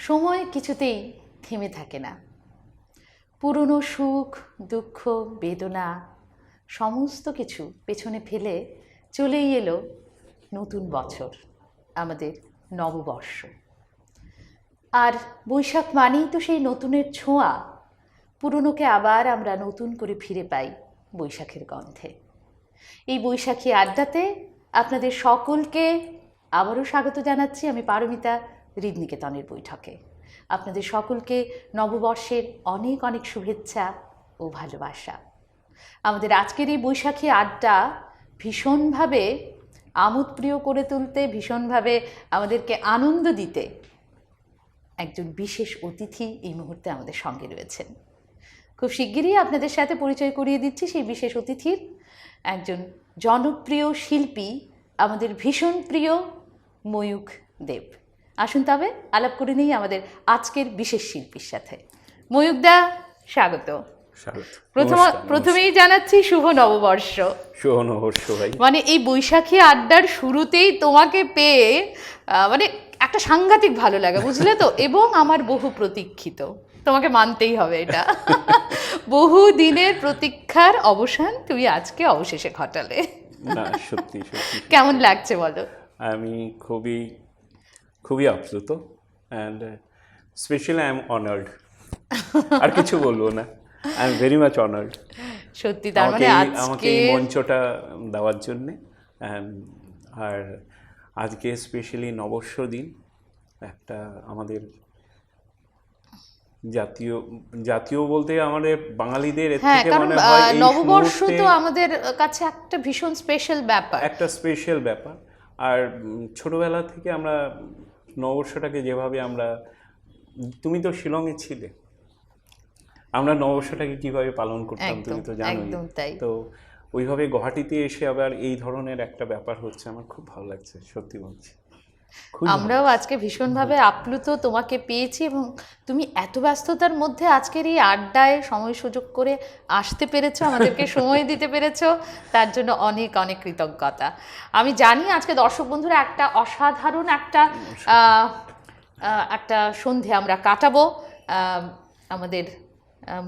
সময় কিছুতেই থেমে থাকে না। পুরনো সুখ, দুঃখ, বেদনা সমস্ত কিছু পেছনে ফেলে চলেই এলো নতুন বছর, আমাদের নববর্ষ। আর বৈশাখ মানেই তো সেই নতুনের ছোঁয়া। পুরনোকে আবার আমরা নতুন করে ফিরে পাই বৈশাখের গন্ধে। এই বৈশাখী আড্ডাতে আপনাদের সকলকে আবারও স্বাগত জানাচ্ছি আমি পারমিতা হৃদনিকেতনের বৈঠকে। আপনাদের সকলকে নববর্ষের অনেক অনেক শুভেচ্ছা ও ভালোবাসা। আমাদের আজকের এই বৈশাখী আড্ডা ভীষণভাবে আমোদপ্রিয় করে তুলতে, ভীষণভাবে আমাদেরকে আনন্দ দিতে একজন বিশেষ অতিথি এই মুহূর্তে আমাদের সঙ্গে রয়েছেন। খুব শিগগিরই আপনাদের সাথে পরিচয় করিয়ে দিচ্ছি সেই বিশেষ অতিথির। একজন জনপ্রিয় শিল্পী, আমাদের ভীষণ প্রিয় ময়ূখ দেব। আসুন তবে আলাপ করে নিই আমাদের আজকের বিশেষ শিল্পীর সাথে। ময়ূখদা, স্বাগত। প্রথমেই জানাচ্ছি শুভ নববর্ষ। শুভ নববর্ষ ভাই। মানে এই বৈশাখী আড্ডার শুরুতেই তোমাকে পেয়ে মানে একটা সাংঘাতিক ভালো লাগে, বুঝলে তো? এবং আমার বহু প্রতীক্ষিত, তোমাকে মানতেই হবে এটা। বহু দিনের প্রতীক্ষার অবসান তুমি আজকে অবশেষে ঘটালে। না, সত্যি সত্যি কেমন লাগছে বলো? আমি খুবই খুবই আপ্লুত and specially I am honoured. আর কিছু বলবো না, I am very much honoured. সত্যি, তার মানে আমাকে এই মঞ্চটা দেওয়ার জন্যে। আর আজকে স্পেশালি নববর্ষ দিন, একটা আমাদের জাতীয় বলতে আমাদের বাঙালিদের এর থেকে মনে হয় এই নববর্ষ তো আমাদের কাছে একটা ভীষণ স্পেশাল ব্যাপার, একটা স্পেশাল ব্যাপার। আর ছোটবেলা থেকে আমরা নববর্ষটাকে যেভাবে তুমি তো শিলংয়ে ছিলে, আমরা নববর্ষটাকে কিভাবে পালন করতাম তুমি তো জানোই। তো ওইভাবে গুয়াহাটিতে এসে আবার এই ধরনের একটা ব্যাপার হচ্ছে, আমার খুব ভালো লাগছে, সত্যি বলছি। আমরাও আজকে ভীষণভাবে আপ্লুত তোমাকে পেয়েছি, এবং তুমি এত ব্যস্ততার মধ্যে আজকের এই আড্ডায় সময় সুযোগ করে আসতে পেরেছো, আমাদেরকে সময় দিতে পেরেছো, তার জন্য অনেক অনেক কৃতজ্ঞতা। আমি জানি আজকে দর্শক বন্ধুরা একটা অসাধারণ একটা সন্ধে আমরা কাটাবো আমাদের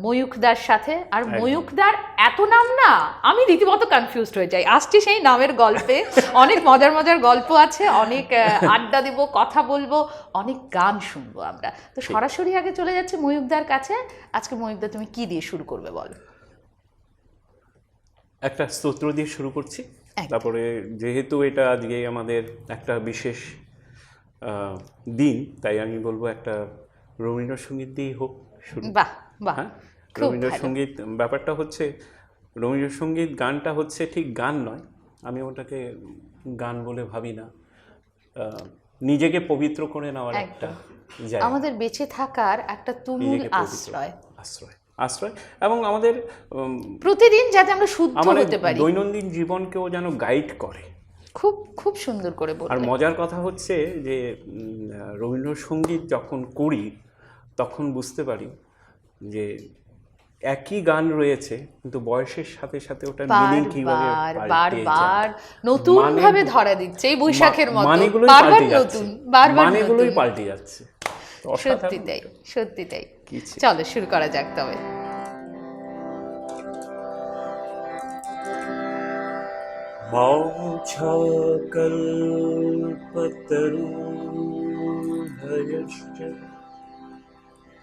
ময়ূখদার সাথে। আর ময়ূখদার এত নাম না, আমি রীতিমতো কনফিউজড হয়ে যাই। আসছি সেই নামের গল্পে, অনেক মজার মজার গল্প আছে, অনেক আড্ডা দেবো, কথা বলবো, অনেক গান শুনবো আমরা। তো সরাসরি আগে চলে যাচ্ছে ময়ূখদার কাছে। আজকে ময়ূখদা, তুমি কি দিয়ে শুরু করবে বলো? একটা স্তোত্র দিয়ে শুরু করছি, তারপরে যেহেতু এটা আজকে আমাদের একটা বিশেষ দিন, তাই আমি বলবো একটা রবীন্দ্রসঙ্গীত দিয়েই হোক শুরু। বাহ বাহ, রবীন্দ্রসঙ্গীত ব্যাপারটা হচ্ছে, রবীন্দ্রসঙ্গীত গানটা হচ্ছে ঠিক গান নয়, আমি ওটাকে গান বলে ভাবি না, নিজেকে পবিত্র করে নেওয়ার একটা জায়গা, আমাদের বেঁচে থাকার একটা তুমুল আশ্রয় আশ্রয় এবং আমাদের প্রতিদিন যাতে আমরা শুদ্ধ হতে পারি, দৈনন্দিন জীবনকেও যেন গাইড করে। খুব খুব সুন্দর করে বললে। আর মজার কথা হচ্ছে যে রবীন্দ্রসঙ্গীত যখন করি তখন বুঝতে পারি যে একই গান রয়েছে, কিন্তু বয়সের সাথে সাথে ওটার মিনিং কিভাবে বারবার নতুন ভাবে ধরা দিচ্ছে। এই বৈশাখের মতো মানেগুলোই পাল্টে যাচ্ছে। সত্যি তাই, সত্যি তাই। চলো শুরু করা যাক তবে।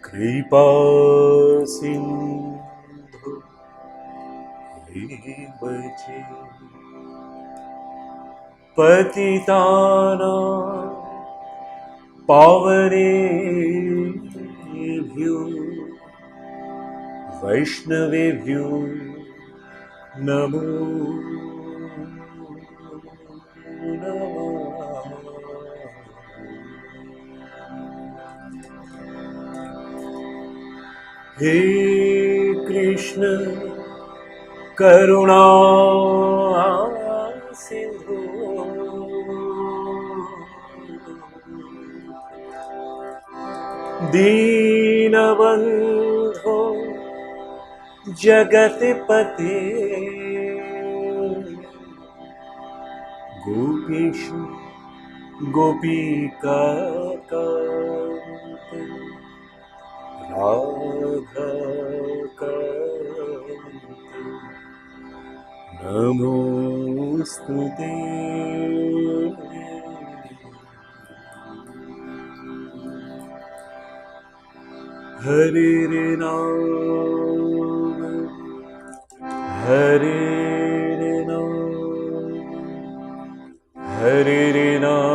কৃপা সিন্ধু বচে পতিতানাং পাবনেভ্যো বৈষ্ণবেভ্যো নমো নমঃ। हे कृष्ण करुणा सिंधु दीनबंधो जगतपते गोपीषु गोपिका नमोस्तुते हरे नाम हरे नाम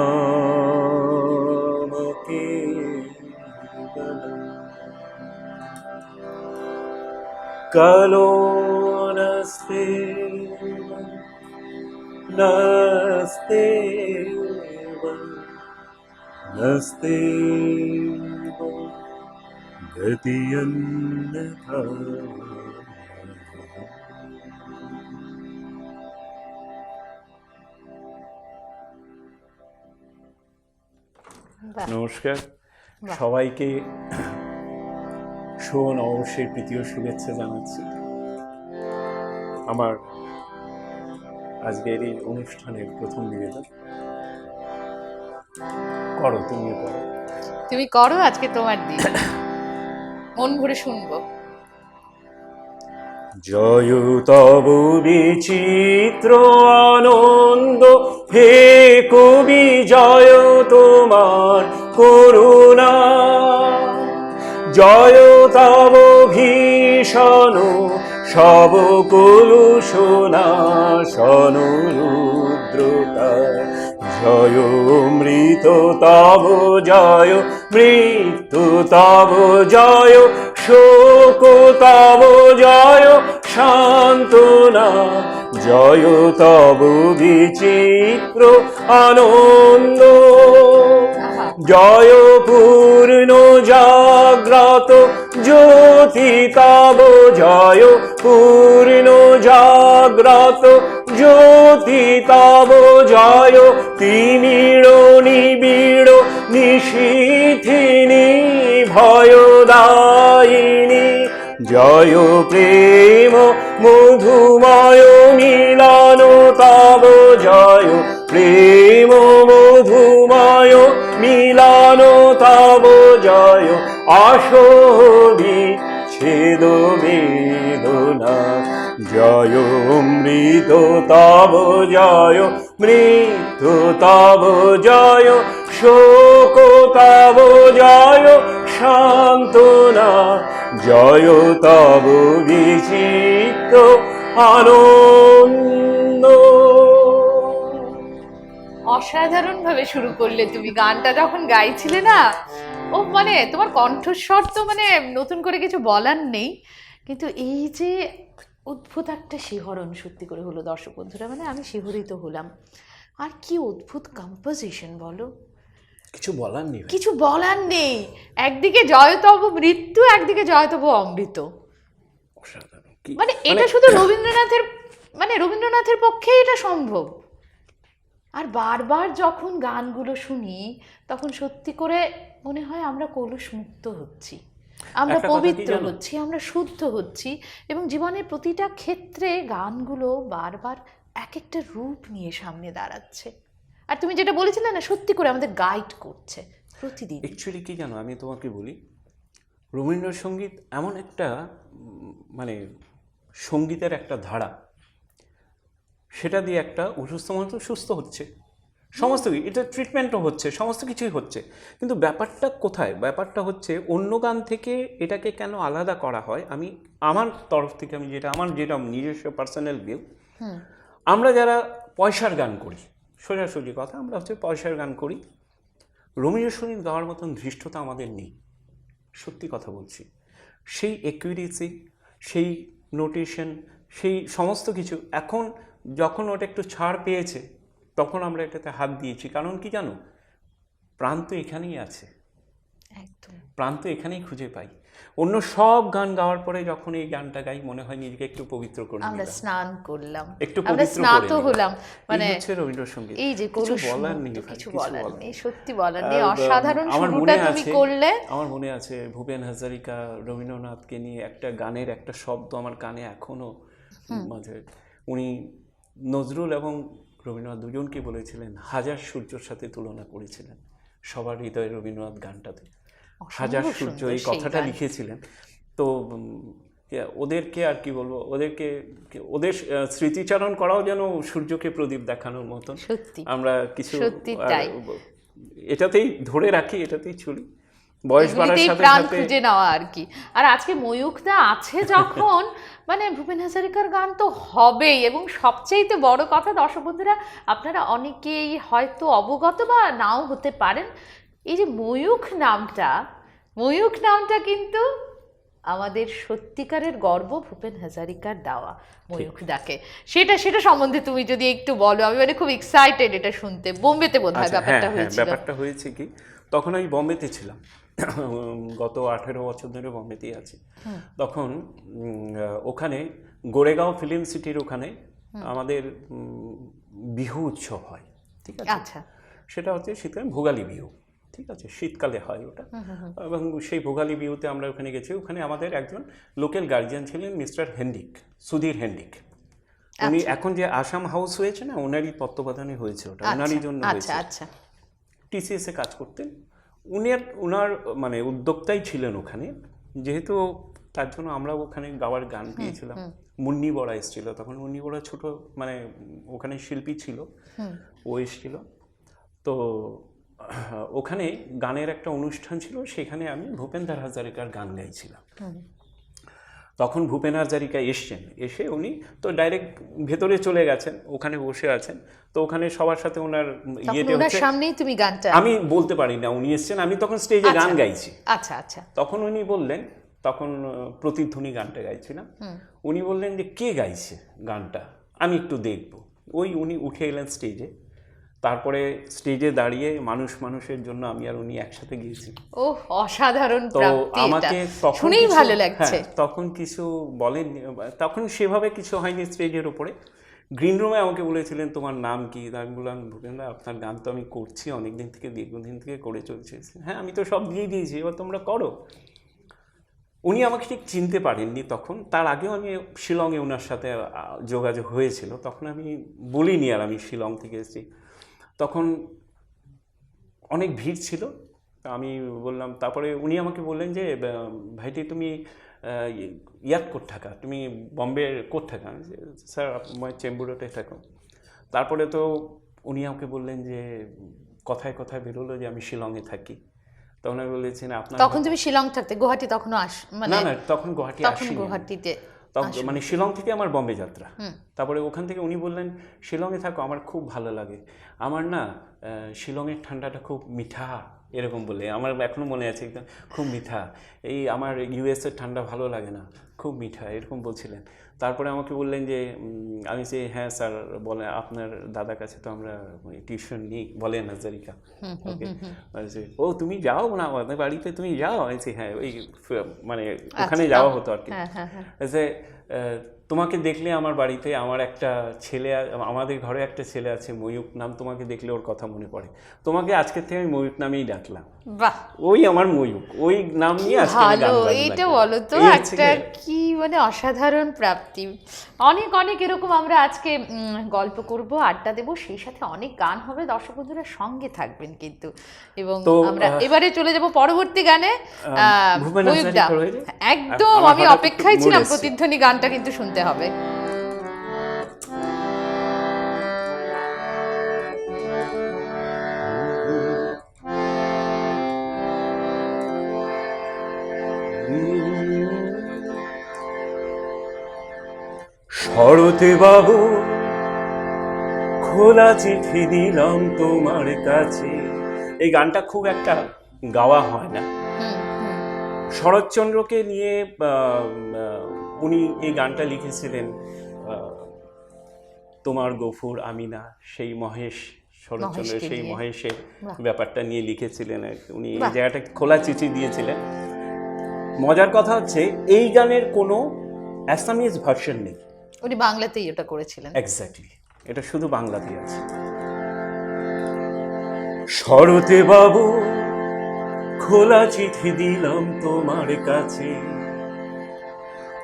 कलो नस्ते नस्ते नस्ते गति अन्यथा বাহ, নমস্কার বাহ। সবাইকে শুভ নববর্ষের প্রীতীয় শুভেচ্ছা জানাচ্ছি। আমার আজকের এই অনুষ্ঠানের প্রথম নিবেদন করো, তুমিও করো। তুমি করো, আজকে তোমার দিন, মন ভরে শুনবো। জয় তব বিচিত্র আনন্দ হে কবি, জয় তোমার করুণা, জয় তব ভীষণ সব কলুষণা রুদ্রতা, জয় মৃত তব জয় মৃত্যু তব জয় শোক তব জয় সান্ত্বনা, জয় তব বিচিত্র আনন্দ, জয় পূর্ণ জাগ্রত জ্যোতি তব জয় পূর্ণ জাগ্রত জ্যোতি তব জয় তিমির নিবিড় নিশীথিনী ভয়দায়িনী, জয় প্রেম মধুময় মিলন তব জয় প্রেম মধুময় মিলন তব জয় অশোবিচ্ছেদ বেদনা, জয় মৃত তব জয় মৃত্যু তব জয় শোক তব জয় সান্ত্বনা, জয় তব বিচিত্র আনন্দ। অসাধারণ ভাবে শুরু করলে তুমি গানটা, যখন গাইছিলে না, ও মানে তোমার কণ্ঠস্বর তো মানে নতুন করে কিছু বলার নেই, কিন্তু এই যে অদ্ভুত একটা শিহরণ সত্যি করে হলো দর্শক বন্ধুরা, মানে আমি শিহরিত হলাম। আর কি অদ্ভুত কম্পোজিশন বলো, কিছু বলার নেই, কিছু বলার নেই। একদিকে জয়তব মৃত্যু, একদিকে জয়তব অমৃত, অসাধারণ। কি মানে এটা শুধু রবীন্দ্রনাথের পক্ষে এটা সম্ভব। আর বারবার যখন গানগুলো শুনি তখন সত্যি করে মনে হয় আমরা কলুষ মুক্ত হচ্ছি, আমরা একটা কথা কি পবিত্র জানো? হচ্ছি, আমরা শুদ্ধ হচ্ছি, এবং জীবনের প্রতিটা ক্ষেত্রে গানগুলো বারবার এক একটা রূপ নিয়ে সামনে দাঁড়াচ্ছে। আর তুমি যেটা বলেছিলে না, সত্যি করে আমাদের গাইড করছে প্রতিদিন। অ্যাকচুয়ালি কি জানো, আমি তোমাকে বলি, রবীন্দ্রসঙ্গীত এমন একটা মানে সঙ্গীতের একটা ধারা, সেটা দিয়ে একটা অসুস্থ মানুষ সুস্থ হচ্ছে, সমস্ত এটা ট্রিটমেন্টও হচ্ছে, সমস্ত কিছুই হচ্ছে। কিন্তু ব্যাপারটা কোথায়? ব্যাপারটা হচ্ছে অন্য গান থেকে এটাকে কেন আলাদা করা হয়। আমি আমার তরফ থেকে আমি আমার যেটা নিজস্ব পার্সোনাল ভিউ, আমরা যারা পয়সার গান করি, সোজাসুজি কথা, আমরা হচ্ছে পয়সার গান করি, রবীন্দ্রসঙ্গীত গাওয়ার মতন ধৃষ্টতা আমাদের নেই, সত্যি কথা বলছি। সেই অ্যাকুরেসি, সেই নোটেশন, সেই সমস্ত কিছু এখন যখন ওটা একটু ছাড় পেয়েছে তখন আমরা এটাতে হাত দিয়েছি। কারণ কি জানো, প্রাণ তো এখানেই আছে, একদম প্রাণ তো এখানেই খুঁজে পাই। অন্য সব গান গাওয়ার পরে যখন এই গানটা গাই মনে হয় নিজেকে একটু পবিত্র করে আমরা নিলাম, স্নান করলাম, একটু আমরা পবিত্র করে স্নাত নিলাম। হলাম, মানে মানে হচ্ছে রবীন্দ্রসঙ্গীত। এই যে কিছু কলুষ বলার নেই, মুক্ত, ভাই, কিছু কিছু বলার নেই, সত্যি বলার আর, নেই। অসাধারণ আমার শুরুটা মনে তুমি আছে, করলে। আমার মনে আছে ভূপেন হাজারিকা রবীন্দ্রনাথকে নিয়ে একটা গানের একটা শব্দ আমার কানে এখনো মাঝে, উনি নজরুল এবং রবীন্দ্রনাথ দুজনকে বলেছিলেন, হাজার সূর্যের সাথে তুলনা করেছিলেন সবার হৃদয়ে রবীন্দ্রনাথ গানটাতে। হাজার অসম্ভব সূর্য সুন্দর এই সেই কথাটা গান। লিখেছিলেন। তো ওদেরকে আর কি বলবো, ওদের স্মৃতিচারণ করাও যেন সূর্যকে প্রদীপ দেখানোর মতন। সত্যি আমরা কিছু সত্যি আর তাই। এটাতেই ধরে রাখি, এটাতেই চলি, বয়স বাড়ার এগুলিতেই সাথে প্রাণ সাথে। খুঁজে নেওয়া আর কি। আর আজকে ময়ূখদা আছে যখন মানে ভূপেন হাজারিকার গান তো হবেই। এবং সবচেয়ে বড় কথা, দর্শক বন্ধুরা আপনারা অনেকেই হয়তো অবগত বা নাও হতে পারেন, এই যে ময়ূখ নামটা কিন্তু আমাদের সত্যিকারের গর্ব ভূপেন হাজারিকার দেওয়া ময়ূখদাকে। সেটা সম্বন্ধে তুমি যদি একটু বলো, আমি মানে খুব এক্সাইটেড এটা শুনতে। বোম্বেতে বোধহয় আচ্ছা, ব্যাপারটা হ্যাঁ, হয়েছিল। ব্যাপারটা হয়েছে কি, তখন আমি বম্বেতে ছিলাম, গত 18 বছর ধরে বম্বেতেই আছি। তখন ওখানে গোরেগাঁও ফিল্ম সিটির ওখানে আমাদের বিহু উৎসব হয়, ঠিক আছে? আচ্ছা, সেটা হচ্ছে শীতকালে ভোগালী বিহু, ঠিক আছে, শীতকালে হয় ওটা। এবং সেই ভোগালী বিহুতে আমরা ওখানে গেছি। ওখানে আমাদের একজন লোকাল গার্জিয়ান ছিলেন মিস্টার হেন্ডিক, সুধীর হেন্ডিক। উনি এখন যে আসাম হাউস হয়েছে না, ওনারই তত্ত্বাবধানে হয়েছে ওটা, ওনারই জন্য হয়েছে। আচ্ছা। TCS এ কাজ করতেন। ওনার মানে উদ্যোক্তাই ছিলেন ওখানে। যেহেতু তার জন্য আমরা ওখানে গাওয়ার গান পেয়েছিলাম। মুন্নি বড়া এসেছিল তখন। মুন্নি বড়া ছোট মানে ওখানে শিল্পী ছিল, ও এসেছিল। তো ওখানে গানের একটা অনুষ্ঠান ছিল, সেখানে আমি ভূপেন্দ্র হাজারিকার গান গাইছিলাম। তখন ভূপেন হাজারিকা এসে উনি তো ডাইরেক্ট ভেতরে চলে গেছেন, ওখানে বসে আছেন। তো ওখানে সবার সাথে ওনার ইয়েতে হচ্ছে, সামনেই তুমি গানটা, আমি বলতে পারি না উনি এসছেন, আমি তখন স্টেজে গান গাইছি। আচ্ছা। তখন উনি বললেন, তখন প্রতিধ্বনি গানটা গাইছিলাম, উনি বললেন যে কে গাইছে গানটা, আমি একটু দেখব। উনি উঠে এলেন স্টেজে। তারপরে স্টেজে দাঁড়িয়ে মানুষের জন্য আমি আর উনি একসাথে গিয়েছি। ওহ, অসাধারণ তো প্রাপ্তি এটা। আমাকে তখন শুনেই ভালো লাগছে। তখন কিছু বলেননি, তখন সেভাবে কিছু হয়নি স্টেজের উপরে। গ্রিন রুমে আমাকে বলেছিলেন তোমার নাম কি, আমি বললাম ভূপেন্দা, আপনার গান তো আমি করছি অনেকদিন থেকে, দীর্ঘদিন থেকে করে চলছে। হ্যাঁ, আমি তো সব দিয়ে দিয়েছি, এবার তোমরা করো। উনি আমাকে ঠিক চিনতে পারেননি তখন। তার আগেও আমি শিলংয়ে ওনার সাথে যোগাযোগ হয়েছিল, তখন আমি বলিনি আর আমি শিলং থেকে এসেছি। তখন অনেক ভিড় ছিল, আমি বললাম। তারপরে উনি আমাকে বললেন যে ভাইটি তুমি ইয়াত কোট থাকা, তুমি বম্বের কোট থাকা? স্যার মই চেম্বুরতে থাকো। তারপরে তো উনি আমাকে বললেন যে কথায় কথায় বেরোলো যে আমি শিলংয়ে থাকি। তখন আমি বলেছি না, আপনার তখন তুমি শিলং থাকতে, গুয়াহাটি তখনও না, তখন গুয়াহাটি আসিনি। গুয়াহাটিতে মানে শিলং থেকে আমার বম্বে যাত্রা। তারপরে ওখান থেকে উনি বললেন শিলংয়ে থাকো, আমার খুব ভালো লাগে, আমার না শিলংয়ের ঠান্ডাটা খুব মিঠা, এরকম বলে। আমার এখনও মনে আছে, একদম খুব মিঠা, এই আমার ইউএসের ঠান্ডা ভালো লাগে না, খুব মিঠা, এরকম বলছিলেন। তারপরে আমাকে বললেন যে আমি যে হ্যাঁ স্যার, বলে আপনার দাদার কাছে তো আমরা টিউশন নিই, বলেন হাজারিকা। ওকে, ও তুমি যাও না আমাদের বাড়িতে, তুমি যাও? আমি হ্যাঁ, ওই মানে ওখানে যাওয়া হতো আর কি। যে তোমাকে দেখলে আমার বাড়িতে আমার একটা ছেলে, আমাদের ঘরে একটা ছেলে আছে ময়ূক নাম, তোমাকে দেখলে ওর কথা মনে পড়ে, তোমাকে আজকের থেকে আমি ময়ূক নামেই ডাকলাম। বাহ, ওই আমার ময়ূক, ওই নাম নিয়ে আজকে আমি গান ভালো। বাজনা এইটা করি। বলো তো, এই হচ্ছে একটা গিয়ে- কি মানে অসাধারণ প্রাপ্তি। অনেক এরকম আমরা আজকে গল্প করব, আড্ডা দেবো, সেই সাথে অনেক গান হবে। দর্শক বন্ধুরা সঙ্গে থাকবেন কিন্তু। এবং তো, আমরা এবারে চলে যাব পরবর্তী গানে। ভূপেন ময়ূকদা, হাজারিকার হয়ে যায়? একদম আমার আমি হঠাৎ অপেক্ষায় mood ছিলাম, এসছে। প্রতিধ্বনি গানটা কিন্তু শুনতে হবে। শরতে বাবু খোলা চিঠি দিলাম তোমার কাছে। এই গানটা খুব একটা গাওয়া হয় না। শরৎচন্দ্রকে নিয়ে উনি এই গানটা লিখেছিলেন। তোমার গফুর আমি না, সেই মহেশ, শরৎচন্দ্রের সেই মহেশের ব্যাপারটা নিয়ে লিখেছিলেন উনি। এই জায়গাটা খোলা চিঠি দিয়েছিলেন। মজার কথা হচ্ছে এই গানের কোনো অ্যাসামিজ ভার্সন নেই, উনি বাংলাতেই এটা করেছিলেন। এক্স্যাক্টলি, এটা শুধু বাংলাতেই আছে। শরতে বাবু খোলা চিঠি দিলাম তোমার কাছে,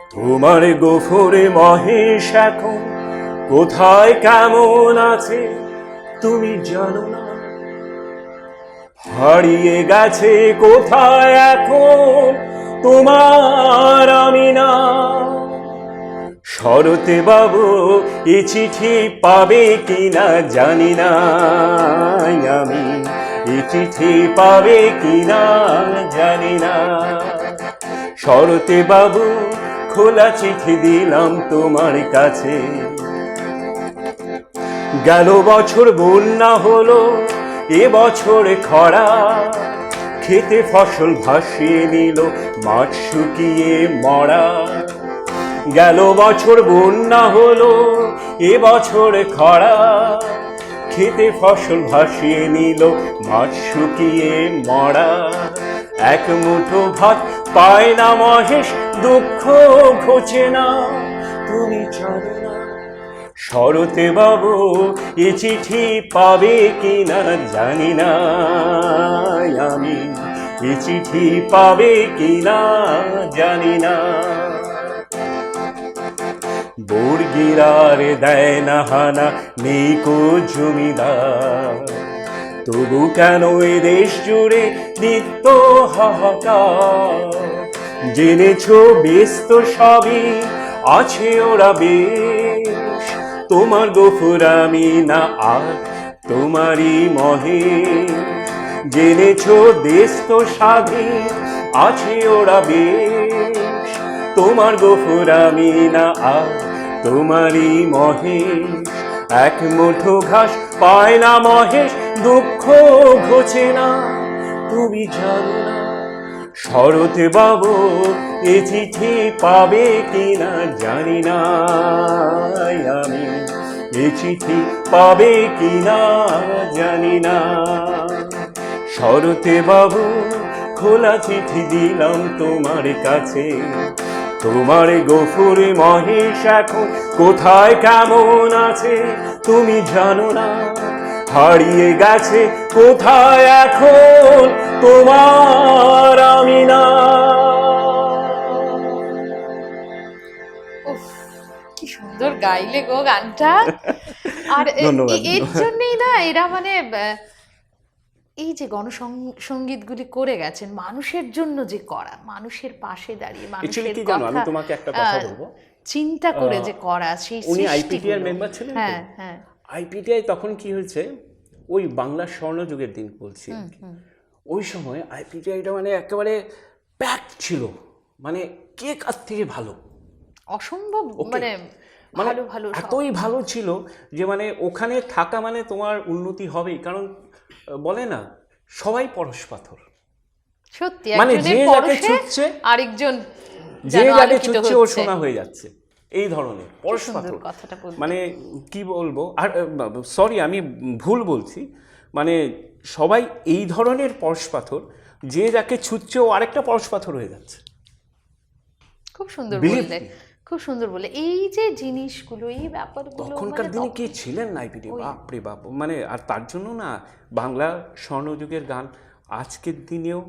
তোমার গোফরে মহেশ এখন কোথায় কেমন আছে তুমি জানো না, হারিয়ে গেছে কোথায় এখন তোমার আমি না। শরতে বাবু এ চিঠি পাবে কিনা জানি না আমি, এ চিঠি পাবে কিনা জানি না। শরতে বাবু খোলা চিঠি দিলাম তোমার কাছে। গেল বছর বন্যা হলো, এ বছর খরা, খেতে ফসল ভাসিয়ে নিল মাঠ শুকিয়ে মরা। গেল বছর বন্যা হলো, এ বছর খরা, খেতে ফসল ভাসিয়ে নিল মাঠ শুকিয়ে মরা। এক মুঠো ভাত পায় না মহেশ, দুঃখ ঘোচে না, তুমি জানো না। শরতে বাবু এ চিঠি পাবে কিনা জানি না আমি, এ চিঠি পাবে কিনা জানি না। বর্গিরার দেয় না হানা, নেই কো জমিদার, তবু কেন এ দেশ জুড়ে নিত্য হাহাকার। জেনেছো বেশ তো সবই আছে ওরা বেশ, তোমার গফুর আমি না আর তোমারই মহেশ। জেনেছো দেশ তো স্বাধীন আছে ওরা বেশ, তোমার গফুর আমি না আর তোমারই মহেশ। এক মুঠো ঘাস পায় না মহেশ, দুঃখ ঘোচে না, তুমি জানো না। শরতে বাবু এ চিঠি পাবে কিনা জানি না আমি, এ চিঠি পাবে কিনা জানি না। শরতে বাবু খোলা চিঠি দিলাম তোমার কাছে। তোমার গফুর মহেশ এখন কোথায় কেমন আছে তুমি জানো না। হারিয়ে গেছে কোথায় এখন তোমার আমি না। উফ, কি সুন্দর গাইলে গো গানটা। আর ধন্যবাদ। এর জন্যই না এরা মানে এই যে গণসঙ্গীতগুলি করে গেছেন মানুষের জন্য, যে করা, মানুষের পাশে দাঁড়িয়ে মানুষের কি জানো, আমি কথা তোমাকে একটা কথা বলবো। চিন্তা করে যে করা, সেই উনি সৃষ্টিগুলো। আইপিটিআর মেম্বার ছিলেন তো? হ্যাঁ হ্যাঁ। আইপিটিআই তখন কি হয়েছে, ওই বাংলার স্বর্ণযুগের দিন বলছি। ওই সময় আইপিটিআইটা মানে একেবারে প্যাক ছিল, মানে কে কার থেকে ভালো, অসম্ভব Okay. মানে ভালো ভালো সব। এতই ভালো ছিল যে মানে ওখানে থাকা মানে তোমার উন্নতি হবেই, কারণ বলে না সবাই পরশ পাথর। সত্যি মানে যে একজনের যাকে পরশে ছুটছে, আরেকজন যে যেন যাকে আলোকিত ছুটছে ও হচ্ছে। সোনা হয়ে যাচ্ছে, এই ধরনের পরশ সুন্দর পাথর। কথাটা বললে। মানে কি বলবো, আর সরি আমি ভুল বলছি, মানে সবাই এই ধরনের পরশ পাথর, যে যাকে ছুটছে ও আরেকটা পরশ পাথর হয়ে যাচ্ছে। খুব সুন্দর Believe বললে, me. খুব সুন্দর বলে। এই যে জিনিসগুলো, এই ব্যাপারগুলো তখনকার মানে দিনে কে ছিলেন আইপিটি, বাপরে বাপ। মানে আর তার জন্য না বাংলা স্বর্ণযুগের গান আজকের দিনেও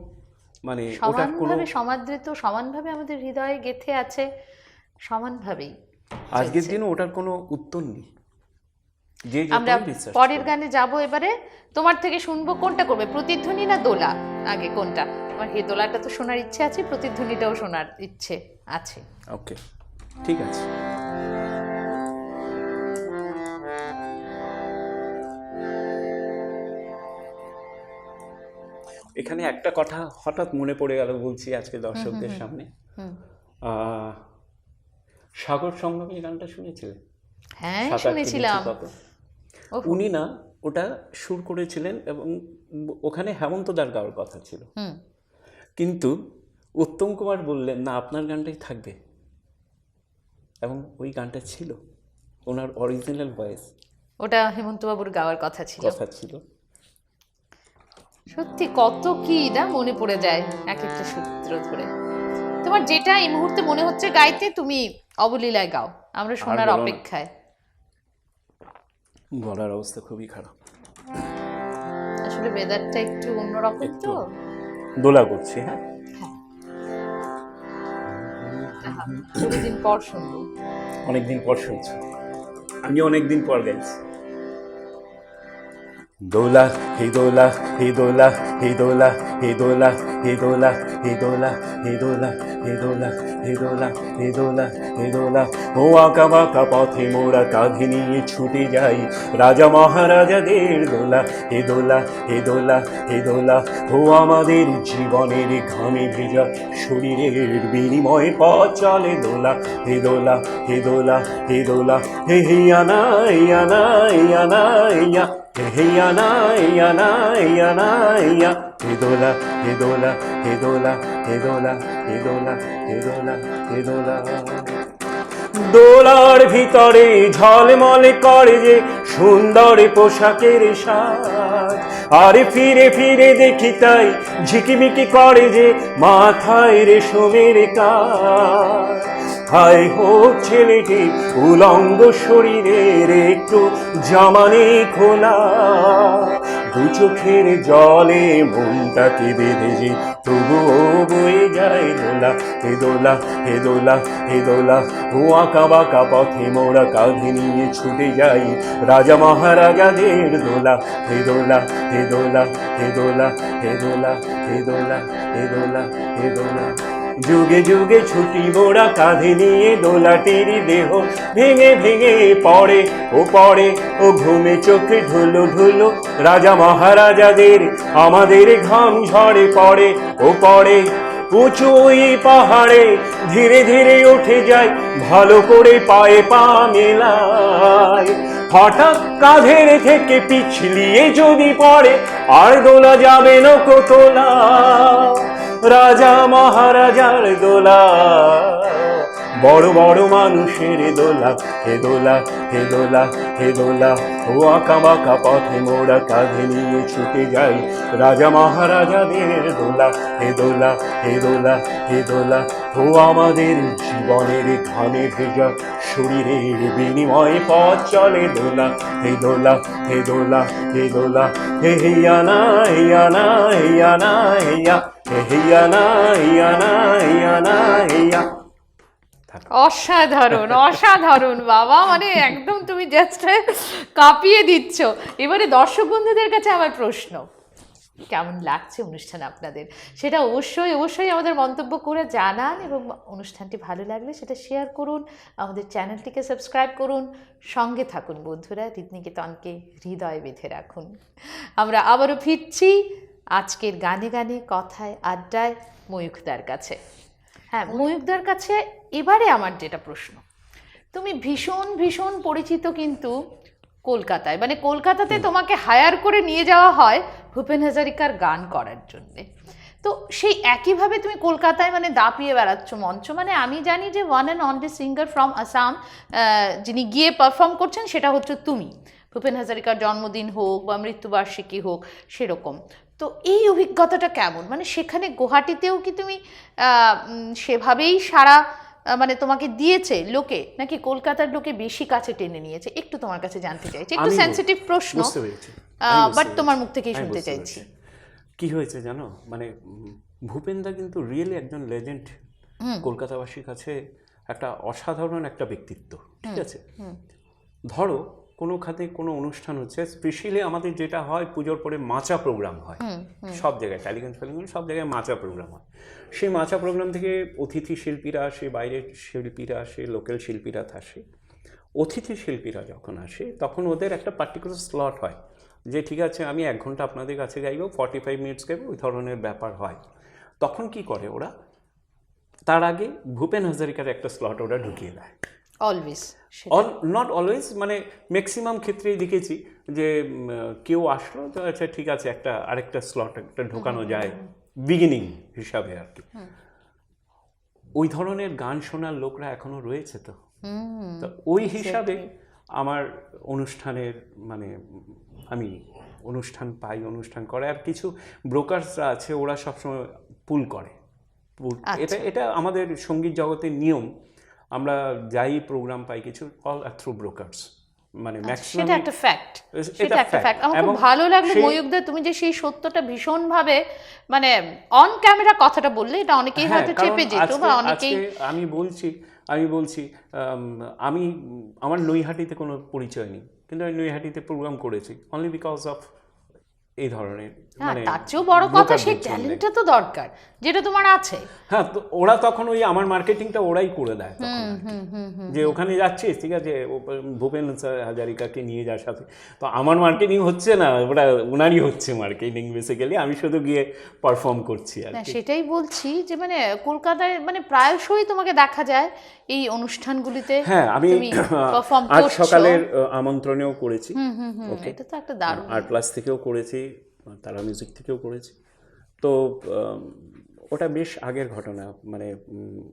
মানে ওটার কোনো, সমানভাবে সমাদৃত, সমানভাবে আমাদের হৃদয়ে গেঁথে আছে, সমানভাবেই আজকের চলছে। দিনে ওটার কোনো উত্তর নেই। যে আমরা যতই বিশ্বাস পরের করুক। গানে যাব এবারে। তোমার থেকে শুনবো কোনটা করবে, প্রতিধ্বনি না দোলা? আগে কোনটা? আমার হে দোলাটা তো শোনার ইচ্ছে আছে, প্রতিধ্বনিটাও শোনার ইচ্ছে আছে। ওকে, ঠিক আছে। এখানে একটা কথা হঠাৎ মনে পড়ে গেল, বলছি আজকে দর্শকদের সামনে। সাগর সঙ্গমী গানটা শুনেছিলে? হ্যাঁ সাত আট শুনেছিলাম। কিনেছি কত। ওহো। উনি না ওটা সুর করেছিলেন এবং ওখানে হেমন্তদার গাওয়ার কথা ছিল, হুম। কিন্তু উত্তম কুমার বললেন না, আপনার গানটাই থাকবে, এবং ওই গানটা ছিল ওনার অরিজিনাল ভয়েস, ওটা হেমন্ত বাবুর গাওয়ার কথা ছিল। ছিল। সত্যি কত কি না মনে পড়ে যায় এক একটা সূত্র ধরে। তোমার যেটা এই মুহূর্তে মনে হচ্ছে গাইতে, তুমি অবলীলায় গাও, আমরা শোনার বলো না। অপেক্ষায়। গলার অবস্থা খুবই খারাপ, আসলে ওয়েদারটা একটু অন্যরকম তো। দোলা করছি। হ্যাঁ, বহুদিন পর শুনবো। অনেকদিন পর শুনছি, আমি অনেকদিন পর গাইছি। দোলা হে দোলা হে দোলা হে দোলা হে দোলা হে দোলা হে দোলা হে দোলা হে দোলা হে দোলা হে দোলা হে দোলা ও আঁকা বাঁকা পথে মোরা কাঁধে নিয়ে ছুটে যাই রাজা মহারাজাদের দোলা হে দোলা হে দোলা হে দোলা ও আমাদের জীবনের ঘামে ভেজা শরীরের বিনিময়ে পথ চলে দোলা হে দোলা হে দোলা হে দোলা হে হিয়ানা ইয়ানা ইয়ানা ইয়া হে ইয়ানা ইয়ানা ইয়ানা ইয়া হে দোলা হে দোলা হে দোলা হে দোলা হে দোলা হে দোলা হে দোলা দোলার ভিতরে ঝলমলে করে যে সুন্দর পোশাকের সাজ আরে ফিরে ফিরে দেখি তাই ঝিকিমিকি করে যে মাথায় রেশমের কাজ হায় হোক ছেলেটি উলঙ্গ শরীরের একটু জামানে খোলা দু চোখের জলে মনটাকে বেঁধে যে তবুও বয়ে যায় দোলা হে দোলা হে দোলা হে দোলা ও আঁকা বাঁকা পথে মোরা কাঁধে নিয়ে ছুটে যাই রাজা মহারাজাদের দোলা হে দোলা হে দোলা হে দোলা হে দোলা হে দোলা হে দোলা হে দোলা যুগে যুগে ছুটি মোরা কাঁধে নিয়ে দোলাটির দেহ ভেঙে ভেঙে পড়ে ও ঘুমে চোখে ঢুলো ঢুলো রাজা মহারাজাদের আমাদের ঘাম ঝরে পড়ে উঁচু ওই পাহাড়ে ধীরে ধীরে উঠে যায় ভালো করে পায়ে পা মেলায় হঠাৎ কাঁধের থেকে পিছলিয়ে যদি পড়ে আর দোলা যাবে না কোতলা রাজা মহারাজার দোলা বড় বড় মানুষের দোলা হে দোলা হে দোলা হে দোলা ও আঁকা বাঁকা পথে মোরা কাঁধে নিয়ে ছুটে যাই রাজা মহারাজাদের দোলা হে দোলা হে দোলা হে দোলা ও আমাদের জীবনের ঘামে ভেজা শরীরের বিনিময়ে পথ চলে দোলা হে দোলা হে দোলা হে দোলা হে হিয়ানা হিয়ানা হিয়ানা হিয়া হে হিয়ানা হিয়ানা হিয়ানা হিয়া অসাধারণ অসাধারণ বাবা, মানে একদম তুমি জাস্ট কাঁপিয়ে দিচ্ছ। এবারে দর্শক বন্ধুদের কাছে আমার প্রশ্ন, কেমন লাগছে অনুষ্ঠান আপনাদের সেটা অবশ্যই অবশ্যই আমাদের মন্তব্য করে জানান, এবং অনুষ্ঠানটি ভালো লাগলে সেটা শেয়ার করুন, আমাদের চ্যানেলটিকে সাবস্ক্রাইব করুন, সঙ্গে থাকুন বন্ধুরা, রীতিনিকেতনকে হৃদয়ে বেঁধে রাখুন। আমরা আবারও ফিরছি আজকের গানে গানে কথায় আড্ডায় ময়ূখদার কাছে। হ্যাঁ, ময়ূখদার কাছে এবারে আমার যেটা প্রশ্ন, তুমি ভীষণ ভীষণ পরিচিত কিন্তু কলকাতায়, মানে কলকাতাতে তোমাকে হায়ার করে নিয়ে যাওয়া হয় ভূপেন হাজারিকার গান করার জন্যে। তো সেই একইভাবে তুমি কলকাতায় মানে দাপিয়ে বেড়াচ্ছ মঞ্চ, মানে আমি জানি যে one and only singer from Assam যিনি গিয়ে পারফর্ম করছেন সেটা হচ্ছে তুমি, ভূপেন হাজারিকার জন্মদিন হোক বা মৃত্যুবার্ষিকী হোক সেরকম। তো এই অভিজ্ঞতাটা কেমন, মানে সেখানে গুয়াহাটিতেও কি তুমি সেভাবেই সারা মানে তোমাকে দিয়েছে লোকে, নাকি কলকাতার লোকে বেশি কাছে টেনে নিয়েছে? একটু তোমার কাছে জানতে চাইছি, একটু সেন্সিটিভ প্রশ্ন, বাট তোমার মুখ থেকেই শুনতে চাইছি। কি হয়েছে জানো, মানে ভূপেনদা কিন্তু রিয়েলি একজন লেজেন্ড, কলকাতাবাসীর কাছে একটা অসাধারণ একটা ব্যক্তিত্ব, ঠিক আছে? ধরো কোনো খাতে কোনো অনুষ্ঠান হচ্ছে, স্পেশালি আমাদের যেটা হয় পুজোর পরে মাচা প্রোগ্রাম হয় সব জায়গায়, টালিগঞ্জ ফালিগঞ্জ সব জায়গায় মাচা প্রোগ্রাম হয়। সেই মাচা প্রোগ্রাম থেকে অতিথি শিল্পীরা আসে, বাইরের শিল্পীরা আসে, লোকাল শিল্পীরা আসে। অতিথি শিল্পীরা যখন আসে তখন ওদের একটা পার্টিকুলার স্লট হয় যে ঠিক আছে আমি 1 ঘন্টা আপনাদের কাছে গাইব, 45 মিনিটস গাইব, ওই ধরনের ব্যাপার হয়। তখন কি করে ওরা, তার আগে ভূপেন হাজারিকার একটা স্লট ওরা ঢুকিয়ে দেয়। অলওয়েজ নট অলওয়েজ, মানে ম্যাক্সিমাম ক্ষেত্রেই দেখেছি যে কেউ আসলো তো আচ্ছা ঠিক আছে একটা আরেকটা স্লট একটা ঢোকানো যায় বিগিনিং হিসাবে আর কি। ওই ধরনের গান শোনার লোকরা এখনো রয়েছে। তো ওই হিসাবে আমার অনুষ্ঠানের মানে আমি অনুষ্ঠান পাই, অনুষ্ঠান করে, আর কিছু ব্রোকার্সরা আছে ওরা সবসময় পুল করে। এটা আমাদের সঙ্গীত জগতের নিয়ম, আমরা যাই প্রোগ্রাম পাই কিছু অল আর থ্রু ব্রোকার্স, মানে ম্যাক্সিমাম। সেটা একটা ফ্যাক্ট, সেটা একটা ফ্যাক্ট। আমার খুব ভালো লাগলো ময়ূখদা তুমি যে সেই সত্যটা ভীষণভাবে মানে অন ক্যামেরা কথাটা বললে, এটা অনেকেই হয়তো চেপে যেত বা অনেকেই। আমি বলছি আমার নৈহাটিতে কোনো পরিচয় নেই, কিন্তু আমি নৈহাটিতে প্রোগ্রাম করেছি অনলি বিকজ অফ এই ধরনের হ্যাঁ, মানে তার চেয়েও বড় কথা সেই ব্রোকারদের জন্যে। ট্যালেন্টটা তো দরকার, যেটা তোমার আছে। হ্যাঁ, তো ওরা তখন ওই আমার মার্কেটিংটা ওরাই করে দেয় তখন আর কি। যে ওখানে যাচ্ছিস, ঠিক আছে, ভূপেন হাজারিকাকে নিয়ে যাওয়ার সাথে, তো আমার মার্কেটিং হচ্ছে না, ওরা ওনারই হচ্ছে মার্কেটিং বেসিক্যালি, আমি শুধু গিয়ে পারফর্ম করছি আর না কি। সেটাই বলছি যে মানে কলকাতায় মানে প্রায়শই তোমাকে দেখা যায় এই অনুষ্ঠানগুলিতে হ্যাঁ, আমি তুমি পারফর্ম আজ করছো। সকালের আমন্ত্রণেও করেছি, ওকে, এটা তো একটা দারুণ। আর্ট প্লাস থেকেও করেছি, তারা মিউজিক থেকেও করেছি। তো ওটা বেশ আগের ঘটনা, মানে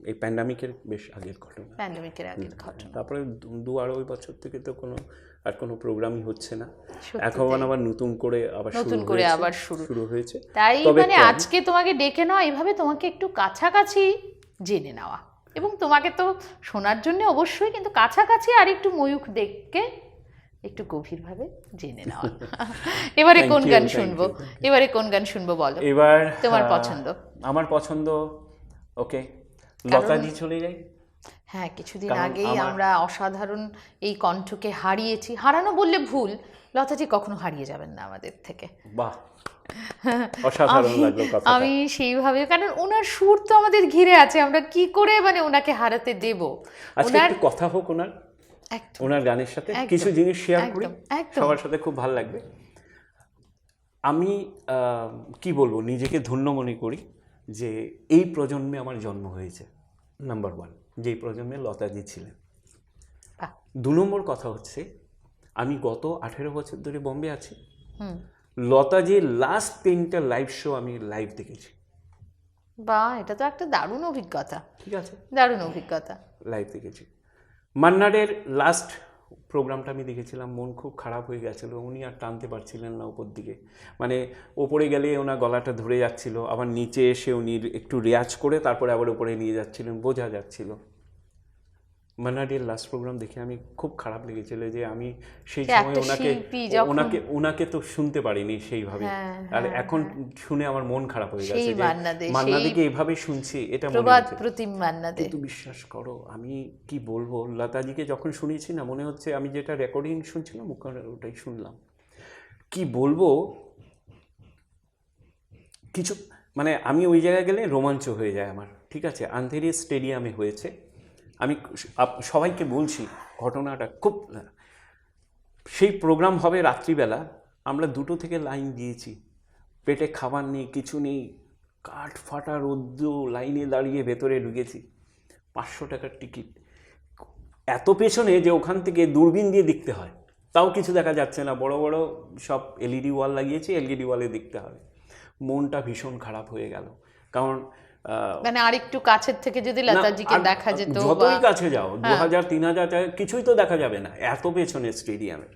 এই প্যান্ডামিকের বেশ আগের ঘটনা। প্যান্ডেমিকের আগের ঘটনা। তারপরে 2-2.5 বছর থেকে তো আর কোনো প্রোগ্রামই হচ্ছে না। সত্যি এখন আবার নতুন করে আবার শুরু হয়েছে। তাই তবে মানে কম। আজকে তোমাকে ডেকে নেওয়া, এইভাবে তোমাকে একটু কাছাকাছি জেনে নেওয়া, এবং তোমাকে তো শোনার জন্য অবশ্যই, কিন্তু কাছাকাছি আর একটু ময়ূখ দেখকে একটু গভীরভাবে জেনে নেওয়া। এবারে Thank কোন you, গান thank শুনবো? you, thank এবারে কোন গান শুনবো বলো? এবার তোমার পছন্দ? আমার পছন্দ, ওকে, লতাজি চলে যাই। হ্যাঁ, কিছুদিন কারণ আগেই আমার- আমরা অসাধারণ এই কণ্ঠকে হারিয়েছি। হারানো বললে ভুল, লতাজি কখনো হারিয়ে যাবেন না আমাদের থেকে। বাহ, অসাধারণ লাগলো কথা। আমি সেইভাবে, কারণ ওনার সুর তো আমাদের ঘিরে আছে, আমরা কি করে মানে ওনাকে হারাতে দেব? আজকে ওনার একটু কথা হোক একদম ওনার গানের সাথে, একদম, কিছু জিনিস শেয়ার করি একদম, একদম। সবার সাথে, খুব ভালো লাগবে। আমি কি বলবো, নিজেকে ধন্য মনে করি যে এই প্রজন্মে আমার জন্ম হয়েছে, নাম্বার 1, যেই প্রজন্মে লতাজি ছিলেন। বাহ। 2 নম্বর কথা হচ্ছে, আমি গত 18 বছর ধরে বম্বে আছি। হুম। লতাজির লাস্ট 3টা লাইভ শো আমি লাইভ দেখেছি। বাহ, এটা তো একটা দারুণ অভিজ্ঞতা, ঠিক আছে, দারুণ অভিজ্ঞতা। লাইভ দেখেছি। মান্নাডের লাস্ট প্রোগ্রামটা আমি দেখেছিলাম, মন খুব খারাপ হয়ে গেছিলো, উনি আর টানতে পারছিলেন না উপর দিকে, মানে ওপরে গেলে ওনার গলাটা ধরে যাচ্ছিল, আবার নিচে এসে উনি একটু রেয়াজ করে তারপরে আবার উপরে নিয়ে যাচ্ছিলেন, বোঝা যাচ্ছিল। মান্নাডের লাস্ট প্রোগ্রাম দেখে আমি খুব খারাপ লেগেছিল যে আমি সেই যে সময় একটা ওনাকে শিল্পী যখন- ওনাকে তো শুনতে পারিনি সেইভাবে। হ্যাঁ, আর এখন শুনে আমার মন খারাপ হয়ে গেছে সেই যে মান্না মান্নাদিকে এভাবে শুনছি, এটা মনে প্রবাদ হচ্ছে। প্রতিম মান্না দে। কিন্তু বিশ্বাস করো, আমি কি বলবো, লতাজিকে যখন শুনেছি না, মনে হচ্ছে আমি যেটা রেকর্ডিং শুনছিলাম ওটাই শুনলাম। কি বলবো, কিছু মানে আমি ওই জায়গায় গেলে রোমাঞ্চ হয়ে যায় আমার, ঠিক আছে। আন্ধেরি স্টেডিয়ামে হয়েছে, আমি সবাইকে বলছি ঘটনাটা খুব, সেই প্রোগ্রাম হবে রাত্রিবেলা, আমরা 2টো থেকে লাইন দিয়েছি, পেটে খাবার নেই, কিছু নেই, কাঠ ফাটা রোদ্দু, লাইনে দাঁড়িয়ে ভেতরে ঢুকেছি, 500 টাকার টিকিট, এত পেছনে যে ওখান থেকে দূরবীন দিয়ে দেখতে হয়, তাও কিছু দেখা যাচ্ছে না, বড় বড় সব এলইডি ওয়াল লাগিয়েছি, এলইডি ওয়ালে দেখতে হবে। মনটা ভীষণ খারাপ হয়ে গেল, কারণ মানে আরেকটু কাছের থেকে যদি লতাজিকে দেখা যেত, যতই কাছে যাও, 2000-3000 কিছুই তো দেখা যাবে না, এত পেছনে স্টেডিয়ামের।